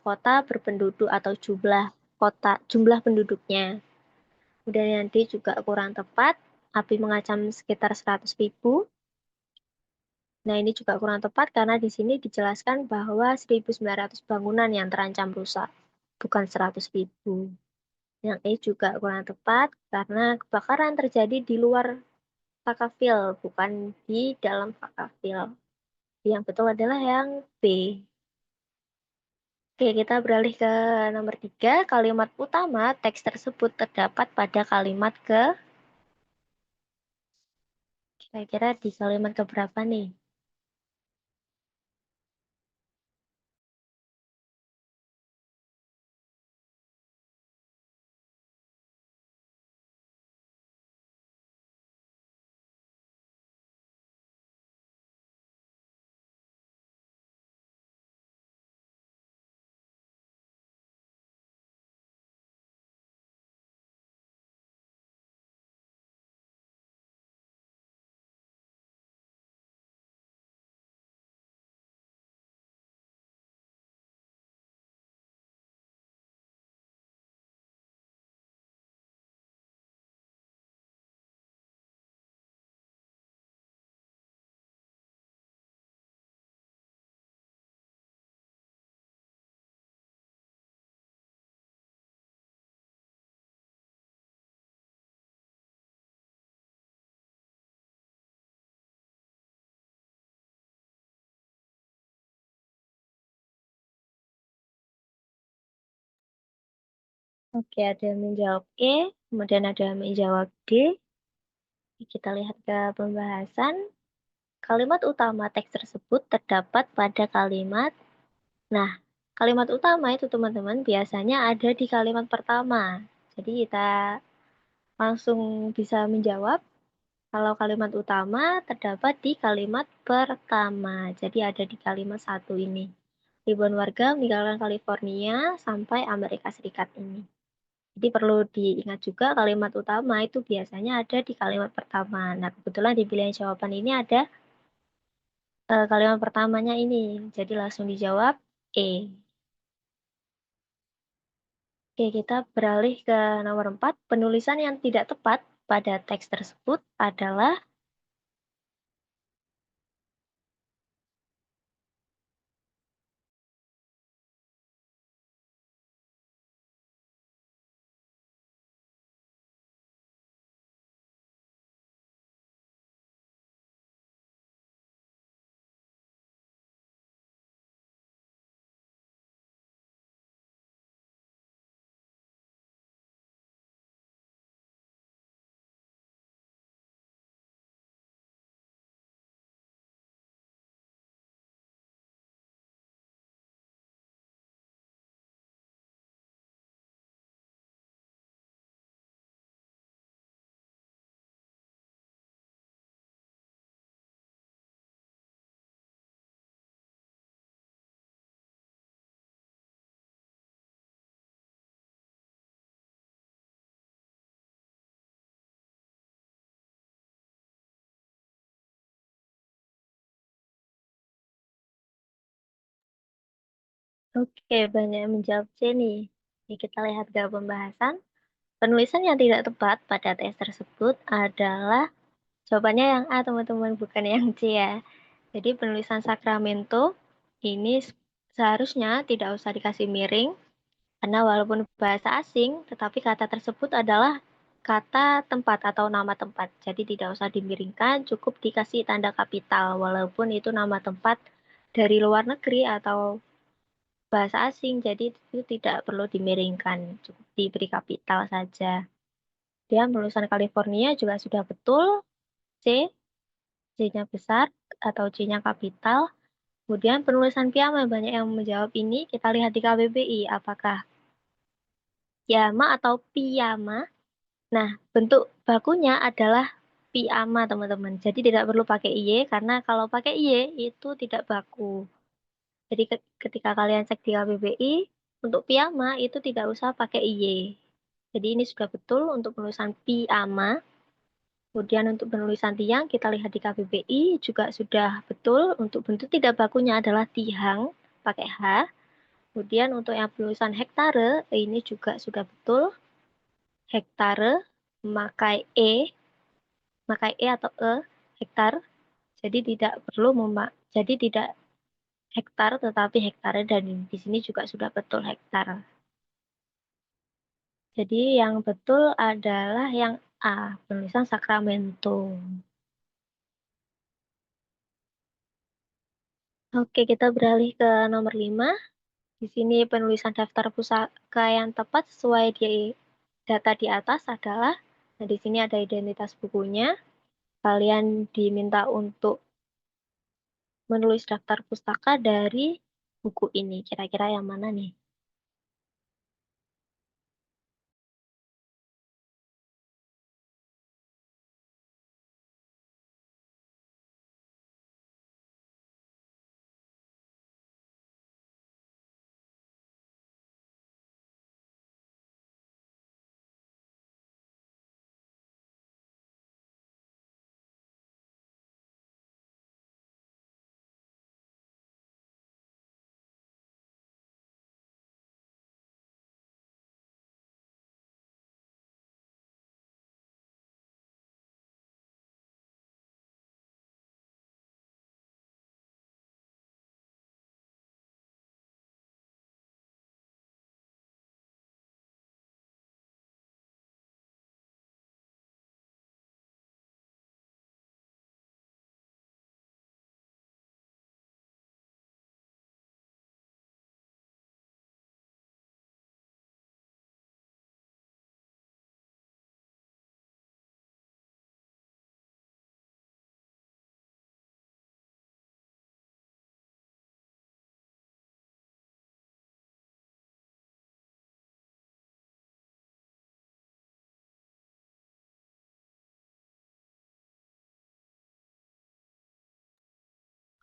kota berpenduduk atau jumlah penduduknya. Kemudian yang D juga kurang tepat, api mengancam sekitar 100.000. Nah, ini juga kurang tepat karena di sini dijelaskan bahwa 1.900 bangunan yang terancam rusak, bukan 100.000. Yang E juga kurang tepat karena kebakaran terjadi di luar Vakafil, bukan di dalam Vakafil. Yang betul adalah yang B. Oke, kita beralih ke nomor 3. Kalimat utama teks tersebut terdapat pada kalimat kira-kira di kalimat keberapa nih? Oke, ada yang menjawab E, kemudian ada yang menjawab D. Kita lihat ke pembahasan. Kalimat utama teks tersebut terdapat pada kalimat. Nah, kalimat utama itu teman-teman biasanya ada di kalimat pertama. Jadi kita langsung bisa menjawab kalau kalimat utama terdapat di kalimat pertama. Jadi ada di kalimat satu ini. Ribuan warga meninggalkan California sampai Amerika Serikat ini. Jadi perlu diingat juga kalimat utama itu biasanya ada di kalimat pertama. Nah, kebetulan di pilihan jawaban ini ada kalimat pertamanya ini. Jadi langsung dijawab E. Oke, kita beralih ke nomor 4. Penulisan yang tidak tepat pada teks tersebut adalah. Oke, banyak yang menjawab C nih. Oke, kita lihat ke pembahasan. Penulisan yang tidak tepat pada teks tersebut adalah jawabannya yang A, teman-teman, bukan yang C ya. Jadi penulisan Sacramento ini seharusnya tidak usah dikasih miring, Karena walaupun bahasa asing, tetapi kata tersebut adalah kata tempat atau nama tempat. Jadi tidak usah dimiringkan, cukup dikasih tanda kapital walaupun itu nama tempat dari luar negeri atau bahasa asing. Jadi itu tidak perlu dimiringkan, cukup diberi kapital saja. Kemudian penulisan California juga sudah betul, C, C-nya besar atau C-nya kapital. Kemudian penulisan piyama banyak yang menjawab ini, kita lihat di KBBI apakah piyama atau piyama. Nah, bentuk bakunya adalah piyama, teman-teman. Jadi tidak perlu pakai iy karena kalau pakai iy itu tidak baku. Jadi ketika kalian cek di KBBI untuk piyama itu tidak usah pakai iy. Jadi ini sudah betul untuk penulisan piyama. Kemudian untuk penulisan tiang, kita lihat di KBBI juga sudah betul. Untuk bentuk tidak bakunya adalah tihang, pakai H. Kemudian untuk yang penulisan hektare, ini juga sudah betul. Hektare, memakai E atau E, hektar. Jadi tidak perlu jadi tidak hektar tetapi hektare, dan di sini juga sudah betul hektar. Jadi yang betul adalah yang A, penulisan Sacramento. Oke, kita beralih ke nomor 5. Di sini penulisan daftar pusaka yang tepat sesuai di data di atas adalah, nah di sini ada identitas bukunya. Kalian diminta untuk menulis daftar pustaka dari buku ini. Kira-kira yang mana nih?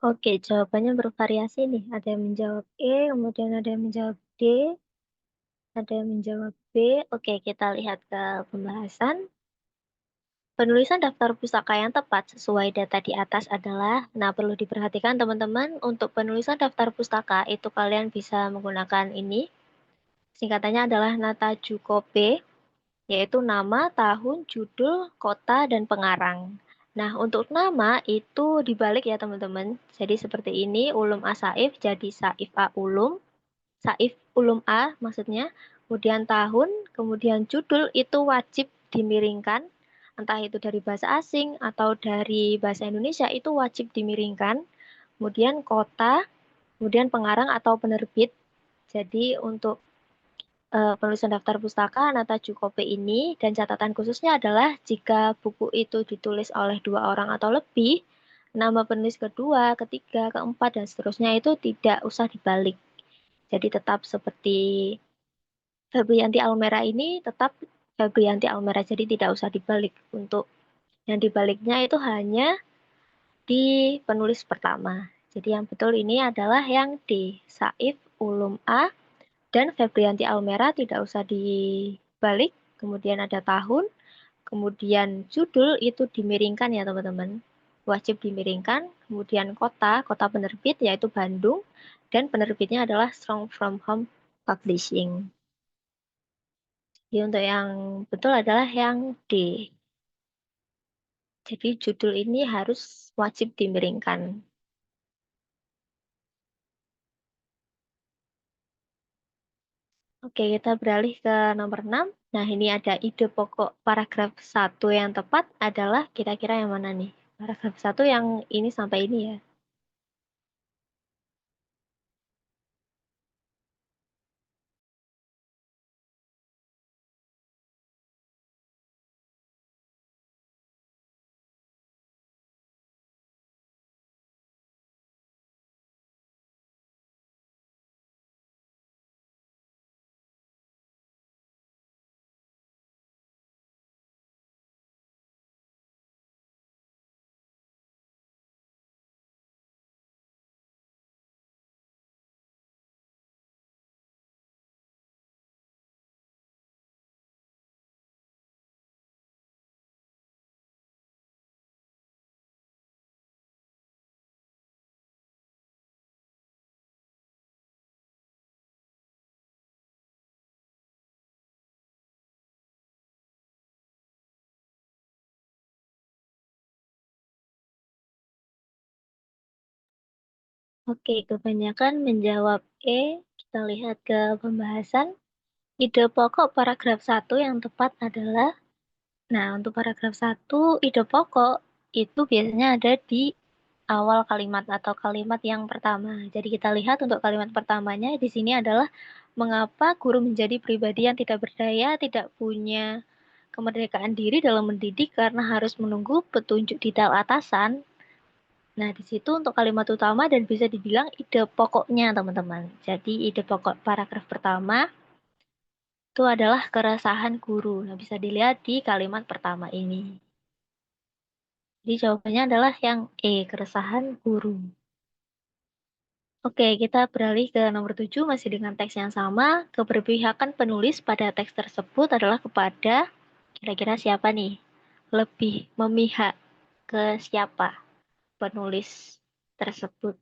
Oke, jawabannya bervariasi nih. Ada yang menjawab E, kemudian ada yang menjawab D, ada yang menjawab B. Oke, kita lihat ke pembahasan. Penulisan daftar pustaka yang tepat sesuai data di atas adalah, nah perlu diperhatikan teman-teman, untuk penulisan daftar pustaka itu kalian bisa menggunakan ini. Singkatannya adalah Nata Jukope, yaitu nama, tahun, judul, kota, dan pengarang. Nah, untuk nama itu dibalik ya teman-teman. Jadi seperti ini, Ulum A Saif jadi Saif A Ulum. Saif Ulum A maksudnya. Kemudian tahun, kemudian judul itu wajib dimiringkan. Entah itu dari bahasa asing atau dari bahasa Indonesia itu wajib dimiringkan. Kemudian kota, kemudian pengarang atau penerbit. Jadi untuk penulisan daftar pustaka Nata Jukope ini, dan catatan khususnya adalah jika buku itu ditulis oleh 2 orang atau lebih, nama penulis kedua, ketiga, keempat, dan seterusnya itu tidak usah dibalik. Jadi tetap seperti Febrianti Almera ini tetap Febrianti Almera, jadi tidak usah dibalik. Untuk yang dibaliknya itu hanya di penulis pertama. Jadi yang betul ini adalah yang D, Saif Ulum A, dan Febrianti Almera tidak usah dibalik, kemudian ada tahun, kemudian judul itu dimiringkan ya teman-teman, wajib dimiringkan, kemudian kota, kota penerbit yaitu Bandung, dan penerbitnya adalah Strong From Home Publishing. Jadi untuk yang betul adalah yang D. Jadi judul ini harus wajib dimiringkan. Oke, kita beralih ke nomor 6. Nah, ini ada ide pokok paragraf satu yang tepat adalah kira-kira yang mana nih? Paragraf satu yang ini sampai ini ya. Oke, kebanyakan menjawab E. Kita lihat ke pembahasan. Ide pokok paragraf satu yang tepat adalah, nah untuk paragraf satu, ide pokok itu biasanya ada di awal kalimat atau kalimat yang pertama. Jadi kita lihat untuk kalimat pertamanya di sini adalah mengapa guru menjadi pribadi yang tidak berdaya, tidak punya kemerdekaan diri dalam mendidik karena harus menunggu petunjuk detail atasan. Nah, di situ untuk kalimat utama dan bisa dibilang ide pokoknya, teman-teman. Jadi, ide pokok paragraf pertama itu adalah keresahan guru. Nah, bisa dilihat di kalimat pertama ini. Jadi, jawabannya adalah yang E, keresahan guru. Oke, kita beralih ke nomor 7, masih dengan teks yang sama. Keberpihakan penulis pada teks tersebut adalah kepada, kira-kira siapa nih? Lebih memihak ke siapa penulis tersebut?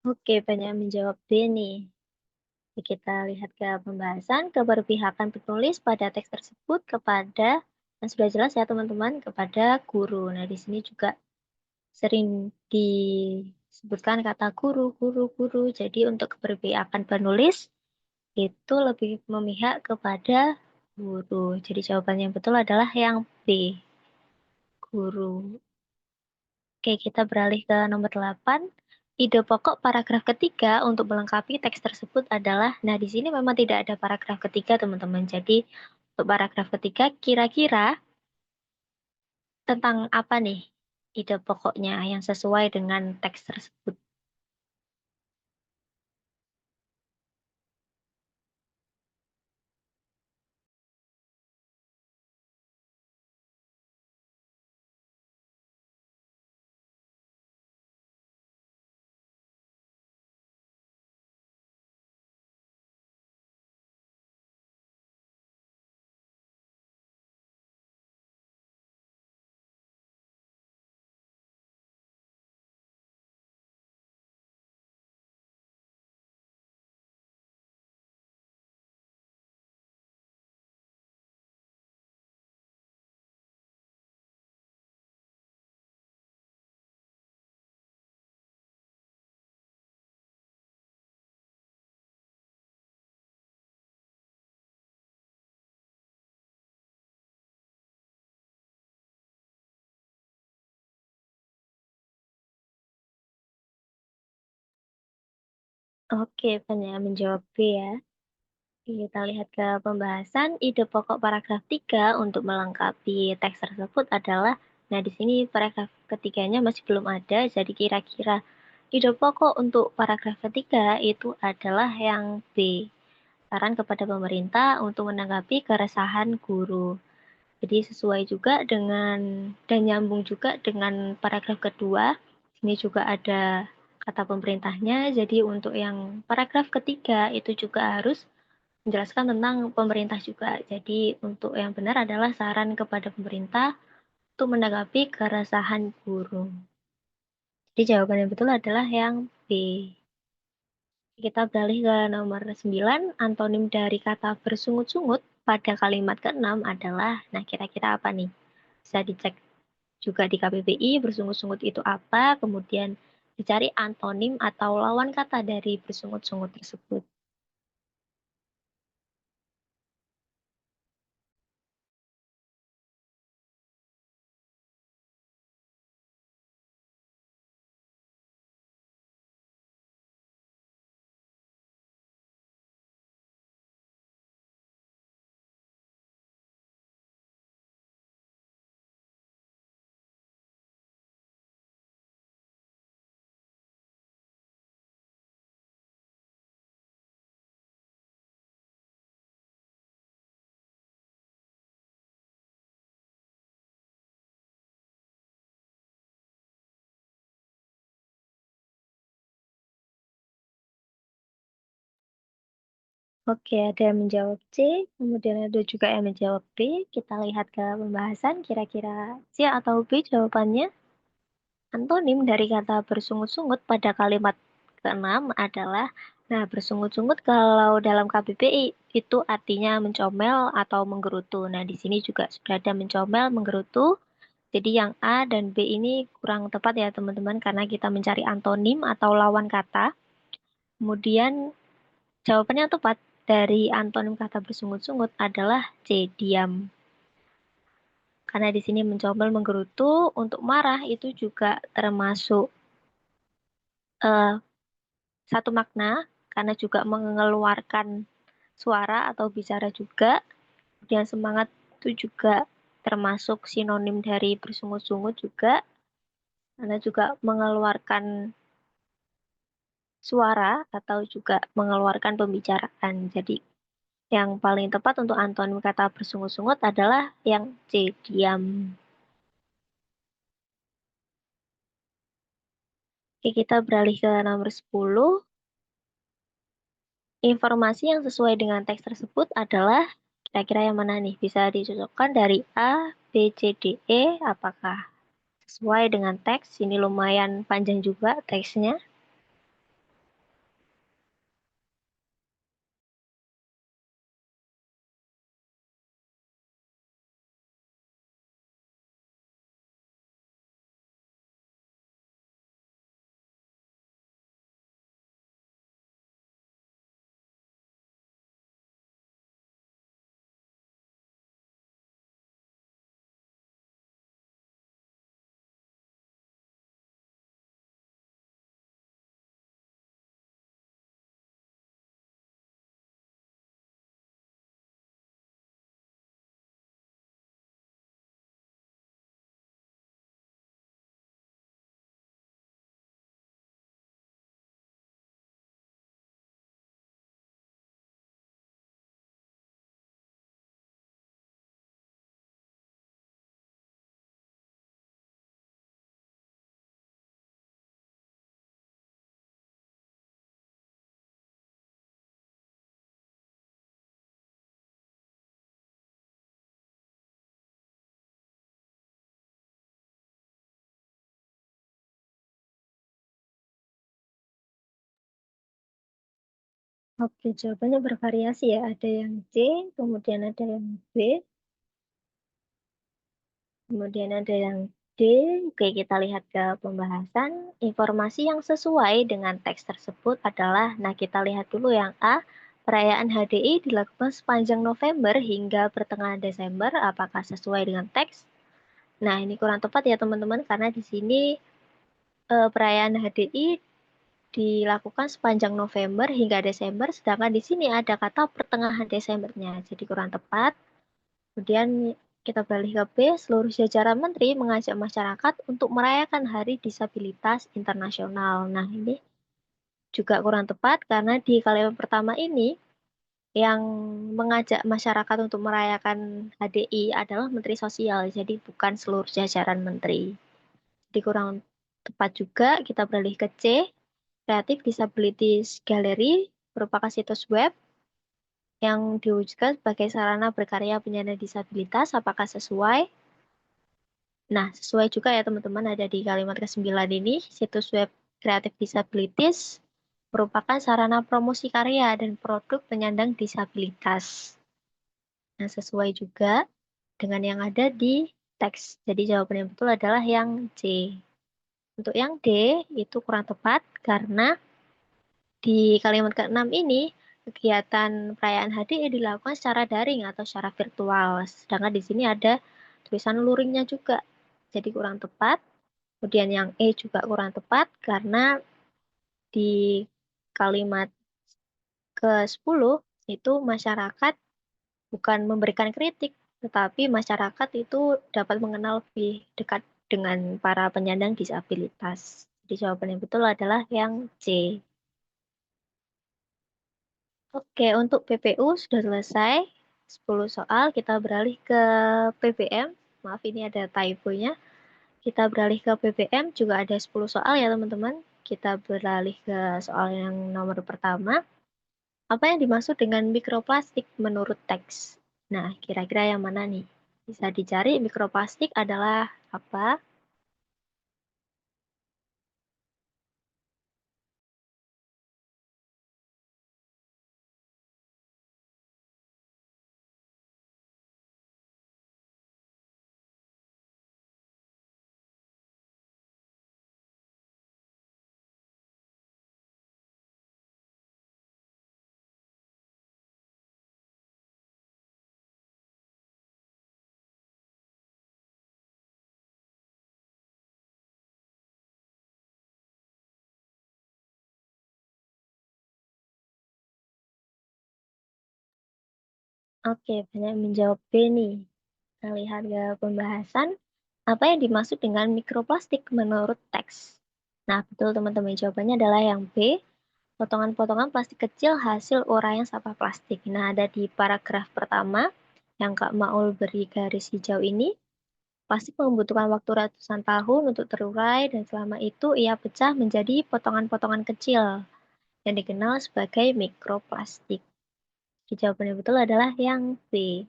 Oke, banyak yang menjawab B nih. Kita lihat ke pembahasan keberpihakan penulis pada teks tersebut kepada, dan sudah jelas ya teman-teman, kepada guru. Nah, di sini juga sering disebutkan kata guru, guru, guru. Jadi untuk keberpihakan penulis itu lebih memihak kepada guru. Jadi jawaban yang betul adalah yang B, guru. Oke, kita beralih ke nomor 8. Ide pokok paragraf ketiga untuk melengkapi teks tersebut adalah, nah di sini memang tidak ada paragraf ketiga teman-teman. Jadi untuk paragraf ketiga kira-kira tentang apa nih ide pokoknya yang sesuai dengan teks tersebut? Oke, pertanyaan menjawab B ya. Kita lihat ke pembahasan, ide pokok paragraf 3 untuk melengkapi teks tersebut adalah, nah di sini paragraf ketiganya masih belum ada, jadi kira-kira ide pokok untuk paragraf ketiga itu adalah yang B. Saran kepada pemerintah untuk menanggapi keresahan guru. Jadi sesuai juga dengan dan nyambung juga dengan paragraf kedua. Ini juga ada kata pemerintahnya. Jadi untuk yang paragraf ketiga itu juga harus menjelaskan tentang pemerintah juga. Jadi untuk yang benar adalah saran kepada pemerintah untuk menanggapi keresahan guru. Jadi jawaban yang betul adalah yang B. Kita beralih ke nomor 9, antonim dari kata bersungut-sungut pada kalimat ke-6 adalah, nah kira-kira apa nih? Bisa dicek juga di KBBI, bersungut-sungut itu apa, kemudian dicari antonim atau lawan kata dari bersungut-sungut tersebut. Oke, ada yang menjawab C, kemudian ada juga yang menjawab B. Kita lihat ke pembahasan, kira-kira C atau B jawabannya. Antonim dari kata bersungut-sungut pada kalimat keenam adalah, nah bersungut-sungut kalau dalam KBBI itu artinya mencomel atau menggerutu. Nah di sini juga sudah ada mencomel, menggerutu. Jadi yang A dan B ini kurang tepat ya teman-teman karena kita mencari antonim atau lawan kata. Kemudian jawaban yang tepat dari antonim kata bersungut-sungut adalah C, diam. Karena di sini mencomel, menggerutu, untuk marah itu juga termasuk eh, satu makna, karena juga mengeluarkan suara atau bicara juga. Kemudian semangat itu juga termasuk sinonim dari bersungut-sungut juga, karena juga mengeluarkan suara atau juga mengeluarkan pembicaraan. Jadi yang paling tepat untuk antonim kata bersungut-sungut adalah yang C, diam. Oke, kita beralih ke nomor 10. Informasi yang sesuai dengan teks tersebut adalah kira-kira yang mana nih? Bisa dicocokkan dari A, B, C, D, E. Apakah sesuai dengan teks? Ini lumayan panjang juga teksnya. Oke, jawabannya bervariasi ya. Ada yang C, kemudian ada yang B, kemudian ada yang D. Oke, kita lihat ke pembahasan. Informasi yang sesuai dengan teks tersebut adalah, nah kita lihat dulu yang A. Perayaan HDI dilakukan sepanjang November hingga pertengahan Desember. Apakah sesuai dengan teks? Nah, ini kurang tepat ya teman-teman, karena di sini perayaan HDI dilakukan sepanjang November hingga Desember, sedangkan di sini ada kata pertengahan Desembernya, jadi kurang tepat. Kemudian kita beralih ke B, seluruh jajaran menteri mengajak masyarakat untuk merayakan Hari Disabilitas Internasional. Nah, ini juga kurang tepat karena di kalimat pertama ini yang mengajak masyarakat untuk merayakan HDI adalah Menteri Sosial, jadi bukan seluruh jajaran menteri. Jadi kurang tepat juga, kita beralih ke C, Creative Disabilities Gallery merupakan situs web yang diwujudkan sebagai sarana berkarya penyandang disabilitas. Apakah sesuai? Nah, sesuai juga ya teman-teman, ada di kalimat ke-9 ini, situs web Creative Disabilities merupakan sarana promosi karya dan produk penyandang disabilitas. Nah, sesuai juga dengan yang ada di teks. Jadi jawaban yang betul adalah yang C. Untuk yang D, itu kurang tepat karena di kalimat ke-6 ini, kegiatan perayaan HDI dilakukan secara daring atau secara virtual. Sedangkan di sini ada tulisan luringnya juga. Jadi kurang tepat. Kemudian yang E juga kurang tepat karena di kalimat ke-10 itu masyarakat bukan memberikan kritik, tetapi masyarakat itu dapat mengenal lebih dekat dengan para penyandang disabilitas. Jadi jawaban yang betul adalah yang C. Oke, untuk PPU sudah selesai. 10 soal, kita beralih ke PPM. Maaf, ini ada typo-nya. Kita beralih ke PPM, juga ada 10 soal ya teman-teman. Kita beralih ke soal yang nomor pertama. Apa yang dimaksud dengan mikroplastik menurut teks? Nah, kira-kira yang mana nih? Bisa dicari mikroplastik adalah apa? Oke, banyak yang menjawab B nih. Kita lihat ke pembahasan. Apa yang dimaksud dengan mikroplastik menurut teks? Nah, betul teman-teman. Jawabannya adalah yang B. Potongan-potongan plastik kecil hasil uraian sampah plastik. Nah, ada di paragraf pertama yang Kak Maul beri garis hijau ini. Plastik membutuhkan waktu ratusan tahun untuk terurai dan selama itu ia pecah menjadi potongan-potongan kecil yang dikenal sebagai mikroplastik. Jawaban yang betul adalah yang B.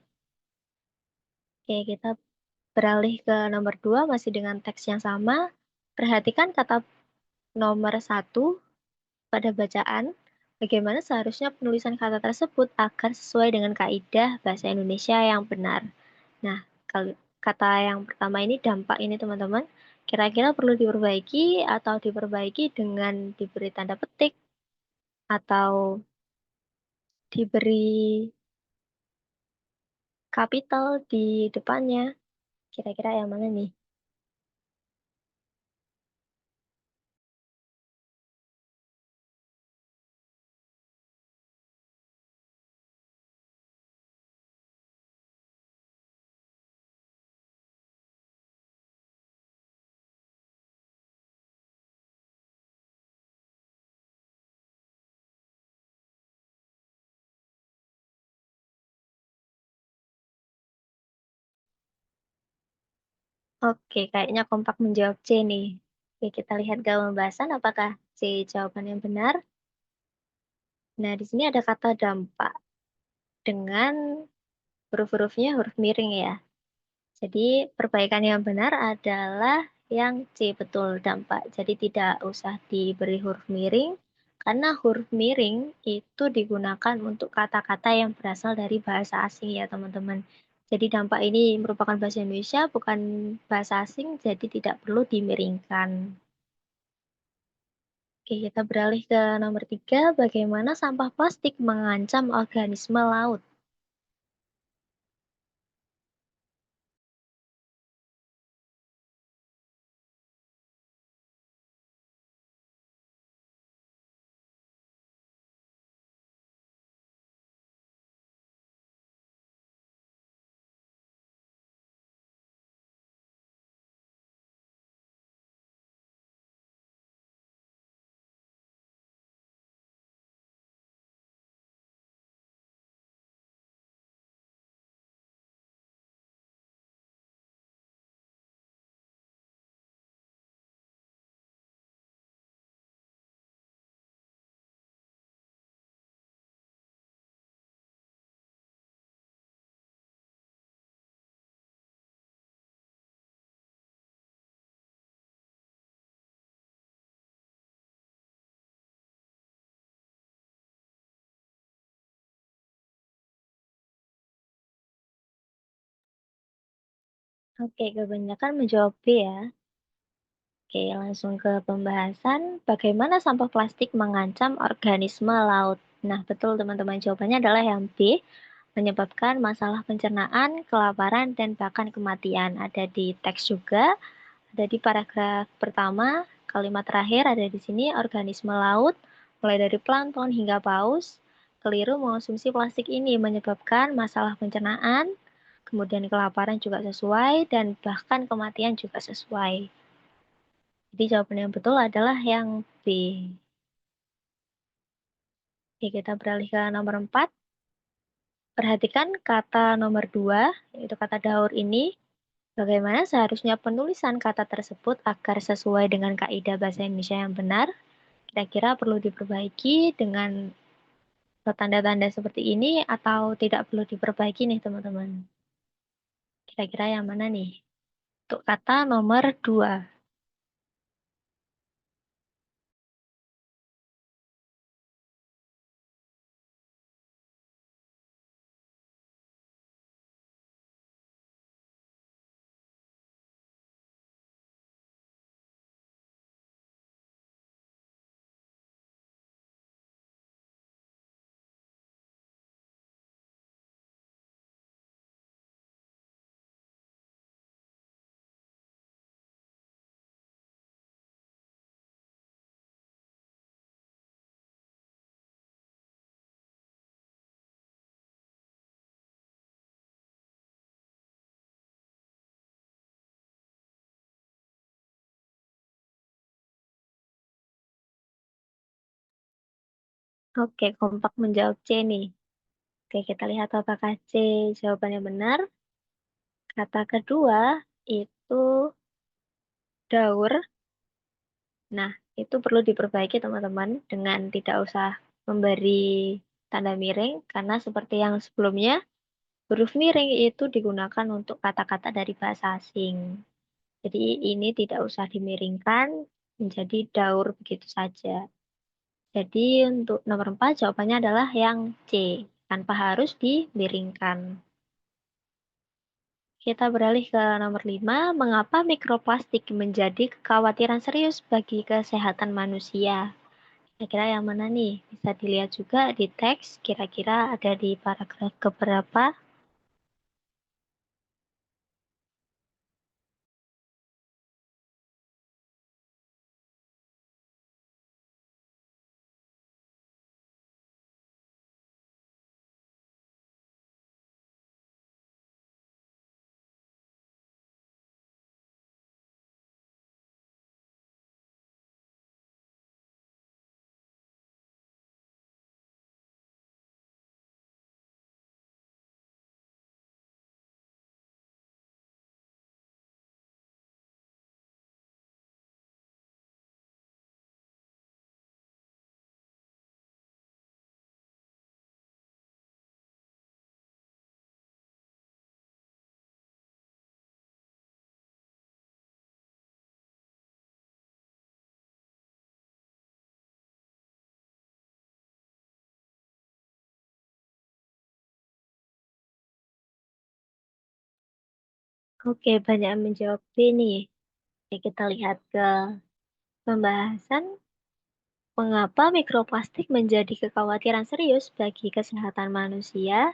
Oke, kita beralih ke nomor 2 masih dengan teks yang sama. Perhatikan kata nomor 1 pada bacaan. Bagaimana seharusnya penulisan kata tersebut agar sesuai dengan kaidah bahasa Indonesia yang benar. Nah, kata yang pertama ini dampak ini teman-teman. Kira-kira perlu diperbaiki atau diperbaiki dengan diberi tanda petik atau diberi kapital di depannya. Kira-kira yang mana nih? Oke, kayaknya kompak menjawab C nih. Oke, kita lihat ke pembahasan apakah C jawaban yang benar. Nah, di sini ada kata dampak dengan huruf-hurufnya huruf miring ya. Jadi perbaikan yang benar adalah yang C, betul dampak. Jadi tidak usah diberi huruf miring, karena huruf miring itu digunakan untuk kata-kata yang berasal dari bahasa asing ya teman-teman. Jadi dampak ini merupakan bahasa Indonesia, bukan bahasa asing, jadi tidak perlu dimiringkan. Oke, kita beralih ke nomor 3, bagaimana sampah plastik mengancam organisme laut. Oke, kebanyakan menjawab B ya. Oke, langsung ke pembahasan bagaimana sampah plastik mengancam organisme laut. Nah, betul teman-teman, jawabannya adalah yang B, menyebabkan masalah pencernaan, kelaparan, dan bahkan kematian. Ada di teks juga, ada di paragraf pertama, kalimat terakhir ada di sini, organisme laut, mulai dari plankton hingga paus, keliru mengonsumsi plastik ini menyebabkan masalah pencernaan, kemudian kelaparan juga sesuai, dan bahkan kematian juga sesuai. Jadi jawaban yang betul adalah yang B. Oke, kita beralih ke nomor 4. Perhatikan kata nomor 2, yaitu kata daur ini. Bagaimana seharusnya penulisan kata tersebut agar sesuai dengan kaidah bahasa Indonesia yang benar? Kira-kira perlu diperbaiki dengan tanda-tanda seperti ini atau tidak perlu diperbaiki nih teman-teman? Kira-kira yang mana nih? Untuk kata nomor 2. Oke, kompak menjawab C nih. Oke, kita lihat apakah C jawabannya benar. Kata kedua itu daur. Nah, itu perlu diperbaiki teman-teman dengan tidak usah memberi tanda miring karena seperti yang sebelumnya, huruf miring itu digunakan untuk kata-kata dari bahasa asing. Jadi ini tidak usah dimiringkan menjadi daur begitu saja. Jadi untuk nomor 4 jawabannya adalah yang C, tanpa harus dimiringkan. Kita beralih ke nomor 5, mengapa mikroplastik menjadi kekhawatiran serius bagi kesehatan manusia? Kira-kira yang mana nih? Bisa dilihat juga di teks, kira-kira ada di paragraf keberapa? Oke, banyak yang menjawab B nih. Oke, kita lihat ke pembahasan mengapa mikroplastik menjadi kekhawatiran serius bagi kesehatan manusia.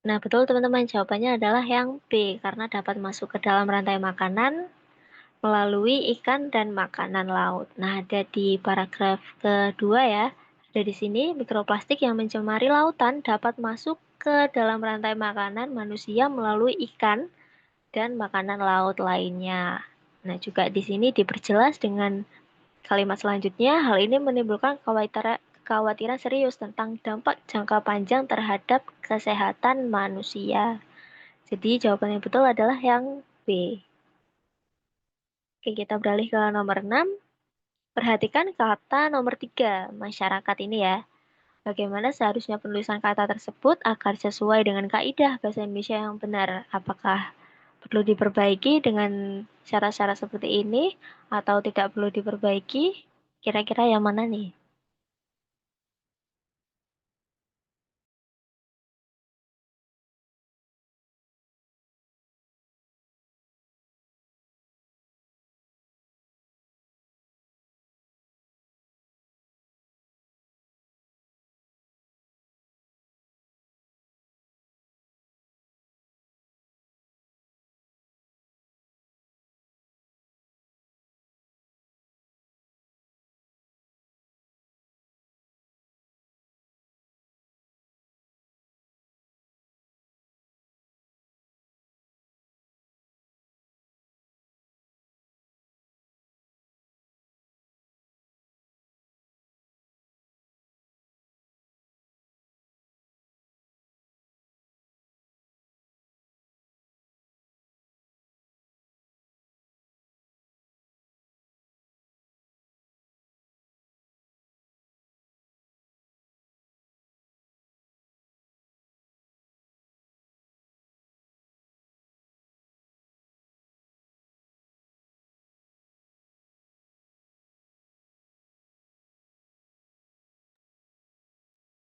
Nah, betul teman-teman, jawabannya adalah yang B, karena dapat masuk ke dalam rantai makanan melalui ikan dan makanan laut. Nah, ada di paragraf kedua ya. Ada di sini, mikroplastik yang mencemari lautan dapat masuk ke dalam rantai makanan manusia melalui ikan dan makanan laut lainnya. Nah, juga di sini diperjelas dengan kalimat selanjutnya, hal ini menimbulkan kekhawatiran serius tentang dampak jangka panjang terhadap kesehatan manusia. Jadi jawaban yang betul adalah yang B. Oke, kita beralih ke nomor 6. Perhatikan kata nomor 3, masyarakat ini ya. Bagaimana seharusnya penulisan kata tersebut agar sesuai dengan kaidah bahasa Indonesia yang benar? Apakah perlu diperbaiki dengan cara-cara seperti ini atau tidak perlu diperbaiki? Kira-kira yang mana nih?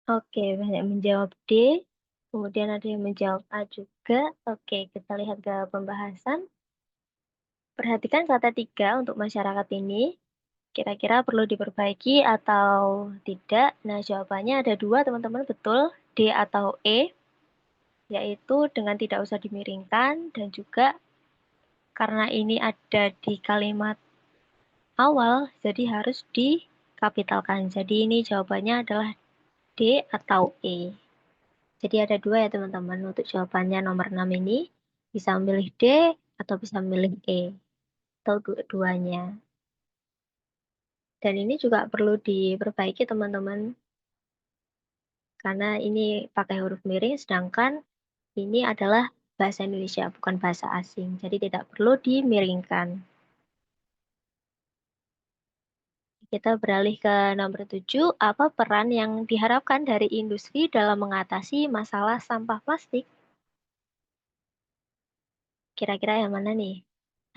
Oke, banyak menjawab D, kemudian ada yang menjawab A juga. Oke, kita lihat ke pembahasan. Perhatikan kata tiga untuk masyarakat ini. Kira-kira perlu diperbaiki atau tidak? Nah, jawabannya ada dua, teman-teman. Betul, D atau E, yaitu dengan tidak usah dimiringkan dan juga karena ini ada di kalimat awal, jadi harus dikapitalkan. Jadi ini jawabannya adalah D atau E. Jadi ada dua ya teman-teman untuk jawabannya nomor 6 ini. Bisa memilih D atau bisa memilih E. Atau dua-duanya. Dan ini juga perlu diperbaiki teman-teman. Karena ini pakai huruf miring, sedangkan ini adalah bahasa Indonesia, bukan bahasa asing. Jadi tidak perlu dimiringkan. Kita beralih ke nomor 7. Apa peran yang diharapkan dari industri dalam mengatasi masalah sampah plastik? Kira-kira yang mana nih?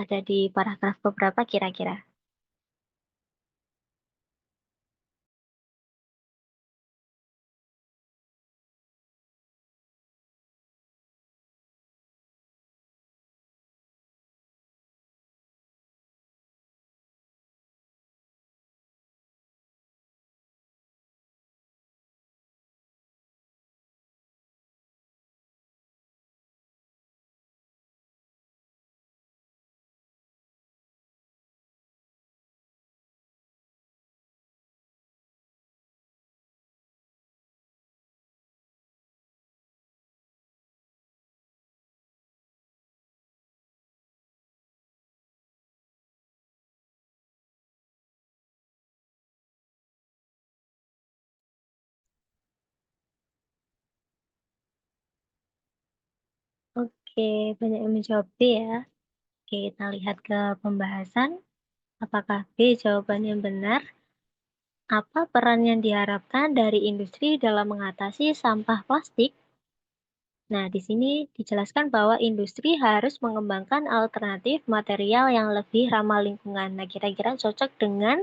Ada di paragraf beberapa kira-kira. Oke, banyak yang menjawab B ya. Oke, kita lihat ke pembahasan. Apakah B jawaban yang benar? Apa peran yang diharapkan dari industri dalam mengatasi sampah plastik? Nah, di sini dijelaskan bahwa industri harus mengembangkan alternatif material yang lebih ramah lingkungan. Nah, kira-kira cocok dengan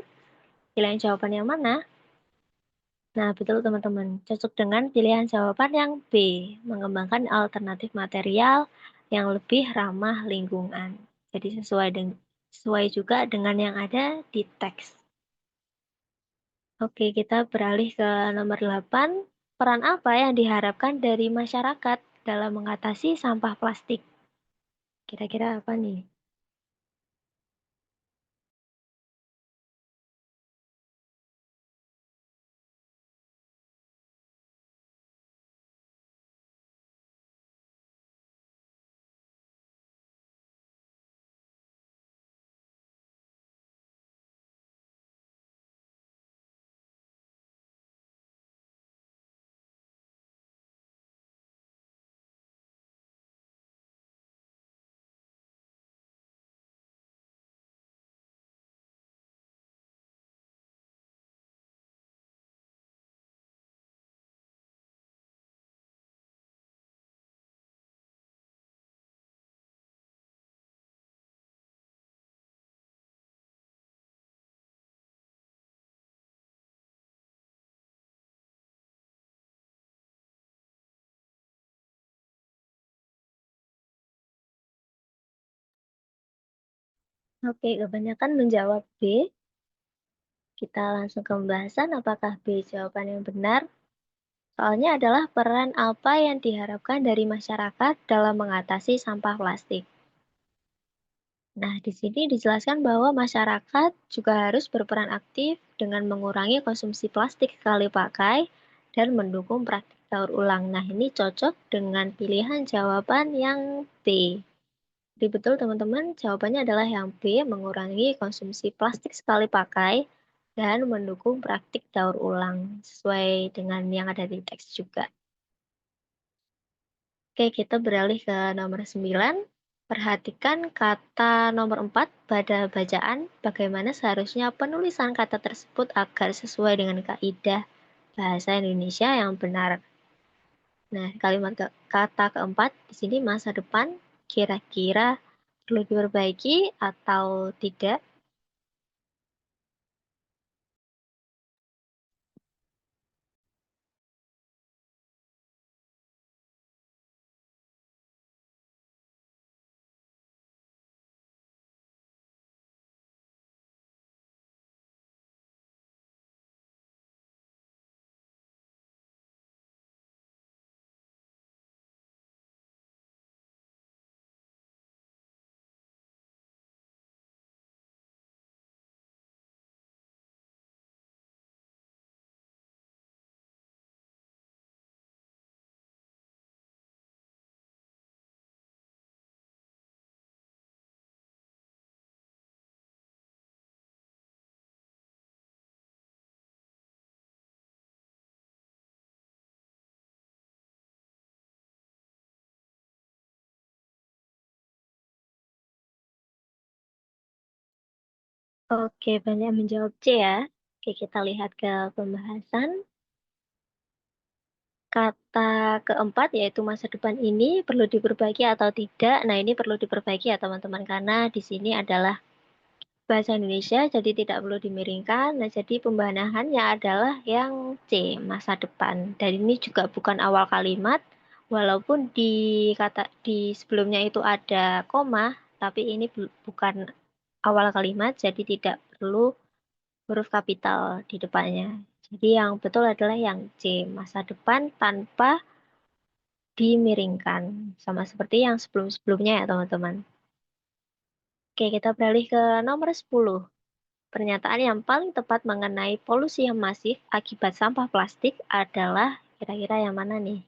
pilihan jawaban yang mana? Nah, betul teman-teman. Cocok dengan pilihan jawaban yang B, mengembangkan alternatif material yang lebih ramah lingkungan. Jadi sesuai juga dengan yang ada di teks. Oke, kita beralih ke nomor 8. Peran apa yang diharapkan dari masyarakat dalam mengatasi sampah plastik? Kira-kira apa nih? Oke, kebanyakan menjawab B. Kita langsung ke pembahasan apakah B jawaban yang benar. Soalnya adalah peran apa yang diharapkan dari masyarakat dalam mengatasi sampah plastik. Nah, di sini dijelaskan bahwa masyarakat juga harus berperan aktif dengan mengurangi konsumsi plastik sekali pakai dan mendukung praktik daur ulang. Nah, ini cocok dengan pilihan jawaban yang B. Jadi betul teman-teman, jawabannya adalah yang B, mengurangi konsumsi plastik sekali pakai dan mendukung praktik daur ulang sesuai dengan yang ada di teks juga. Oke, kita beralih ke nomor 9. Perhatikan kata nomor 4 pada bacaan, bagaimana seharusnya penulisan kata tersebut agar sesuai dengan kaidah bahasa Indonesia yang benar. Nah, kata keempat di sini masa depan kira-kira perlu diperbaiki atau tidak? Oke, banyak menjawab C ya. Oke, kita lihat ke pembahasan. Kata keempat yaitu masa depan ini perlu diperbaiki atau tidak. Nah, ini perlu diperbaiki ya teman-teman karena di sini adalah bahasa Indonesia jadi tidak perlu dimiringkan. Nah, jadi pembanahannya adalah yang C, masa depan. Dan ini juga bukan awal kalimat walaupun di sebelumnya itu ada koma, tapi ini bukan awal kalimat jadi tidak perlu huruf kapital di depannya. Jadi yang betul adalah yang C, masa depan tanpa dimiringkan. Sama seperti yang sebelum-sebelumnya ya teman-teman. Oke, kita beralih ke nomor 10. Pernyataan yang paling tepat mengenai polusi yang masif akibat sampah plastik adalah kira-kira yang mana nih?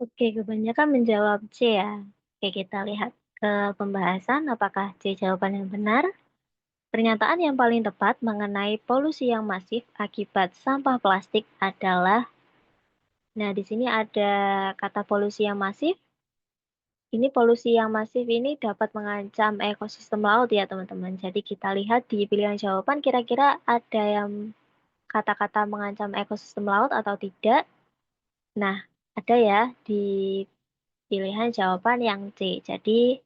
Oke, kebanyakan menjawab C ya. Oke, kita lihat ke pembahasan apakah C jawaban yang benar. Pernyataan yang paling tepat mengenai polusi yang masif akibat sampah plastik adalah, nah di sini ada kata polusi yang masif. Ini polusi yang masif ini dapat mengancam ekosistem laut ya teman-teman. Jadi kita lihat di pilihan jawaban kira-kira ada yang kata-kata mengancam ekosistem laut atau tidak. Nah, ada ya di pilihan jawaban yang C. Jadi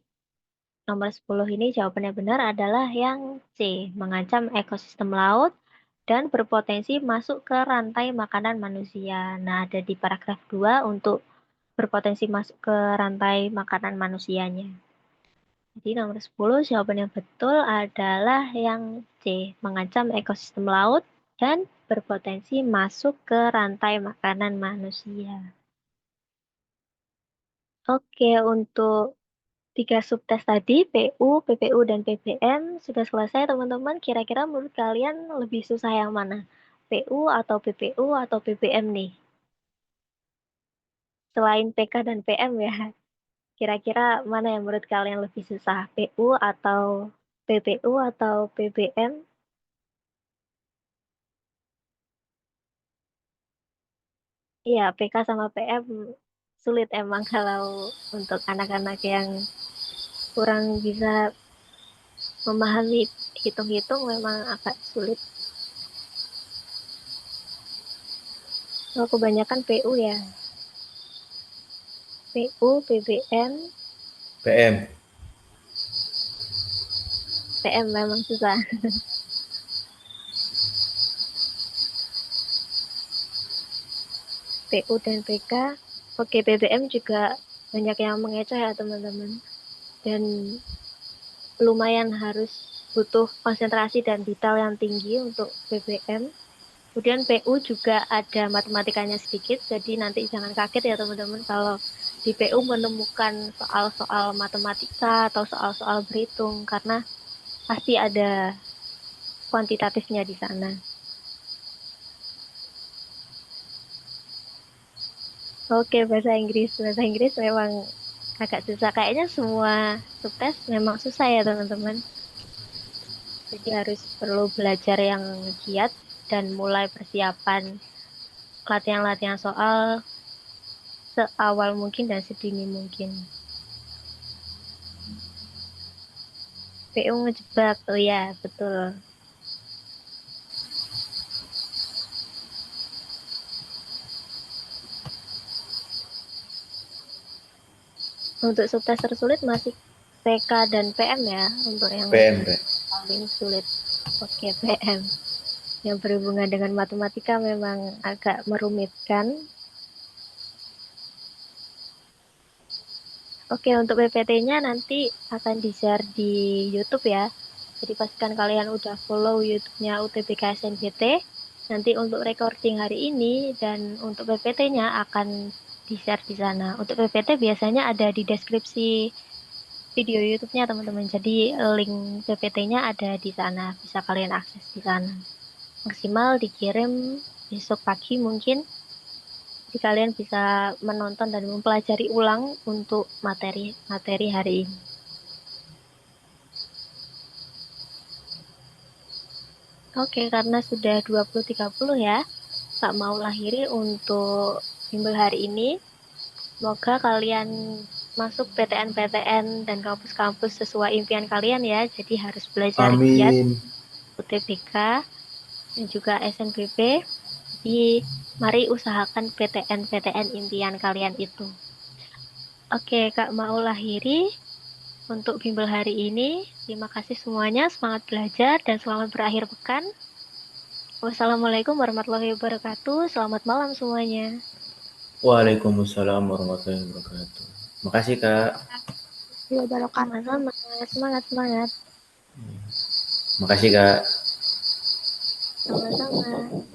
nomor 10 ini jawabannya benar adalah yang C, mengancam ekosistem laut dan berpotensi masuk ke rantai makanan manusia. Nah, ada di paragraf 2 untuk berpotensi masuk ke rantai makanan manusianya. Jadi nomor 10 jawaban yang betul adalah yang C, mengancam ekosistem laut dan berpotensi masuk ke rantai makanan manusia. Oke, untuk tiga subtes tadi, PU, PPU, dan PBM sudah selesai teman-teman. Kira-kira menurut kalian lebih susah yang mana? PU atau PPU atau PBM nih? Selain PK dan PM ya. Kira-kira mana yang menurut kalian lebih susah? PU atau PPU atau PBM? Iya, PK sama PM sulit emang kalau untuk anak-anak yang kurang bisa memahami hitung-hitung memang agak sulit. Oh, kebanyakan PU ya. PU, PBM, PM. PM memang susah. PU dan PK. Oke, BBM juga banyak yang mengecoh ya teman-teman. Dan lumayan harus butuh konsentrasi dan detail yang tinggi untuk BBM. Kemudian PU juga ada matematikanya sedikit, jadi nanti jangan kaget ya teman-teman kalau di PU menemukan soal-soal matematika atau soal-soal berhitung, karena pasti ada kuantitatifnya di sana. Oke, bahasa Inggris. Bahasa Inggris memang agak susah. Kayaknya semua subtes memang susah ya teman-teman. Jadi harus perlu belajar yang giat dan mulai persiapan latihan-latihan soal seawal mungkin dan sedini mungkin. PU ngejebak, oh ya betul. Untuk subtes tersulit masih PK dan PM ya, untuk yang PM, Pak. paling sulit. Oke, PM. Yang berhubungan dengan matematika memang agak merumitkan. Oke, untuk PPT-nya nanti akan di-share di YouTube ya. Jadi pastikan kalian udah follow YouTube-nya UTBK SNBT. Nanti untuk recording hari ini dan untuk PPT-nya akan di-share di sana. Untuk PPT biasanya ada di deskripsi video YouTube-nya teman-teman. Jadi link PPT-nya ada di sana. Bisa kalian akses di sana. Maksimal dikirim besok pagi mungkin. Jadi kalian bisa menonton dan mempelajari ulang untuk materi hari ini. Oke, karena sudah 20.30 ya, Kak mau lahiri untuk bimbel hari ini. Semoga kalian masuk PTN-PTN dan kampus-kampus sesuai impian kalian ya. Jadi harus belajar giat Amin. UTBK dan juga SNBP. Jadi mari usahakan PTN-PTN impian kalian itu. Oke, Kak mau lahiri untuk bimbel hari ini. Terima kasih semuanya, semangat belajar dan selamat berakhir pekan. Wassalamualaikum warahmatullahi wabarakatuh. Selamat malam semuanya. Waalaikumsalam warahmatullahi wabarakatuh. Makasih, Kak. Sama-sama. Semangat, semangat. Makasih, Kak. Sama-sama.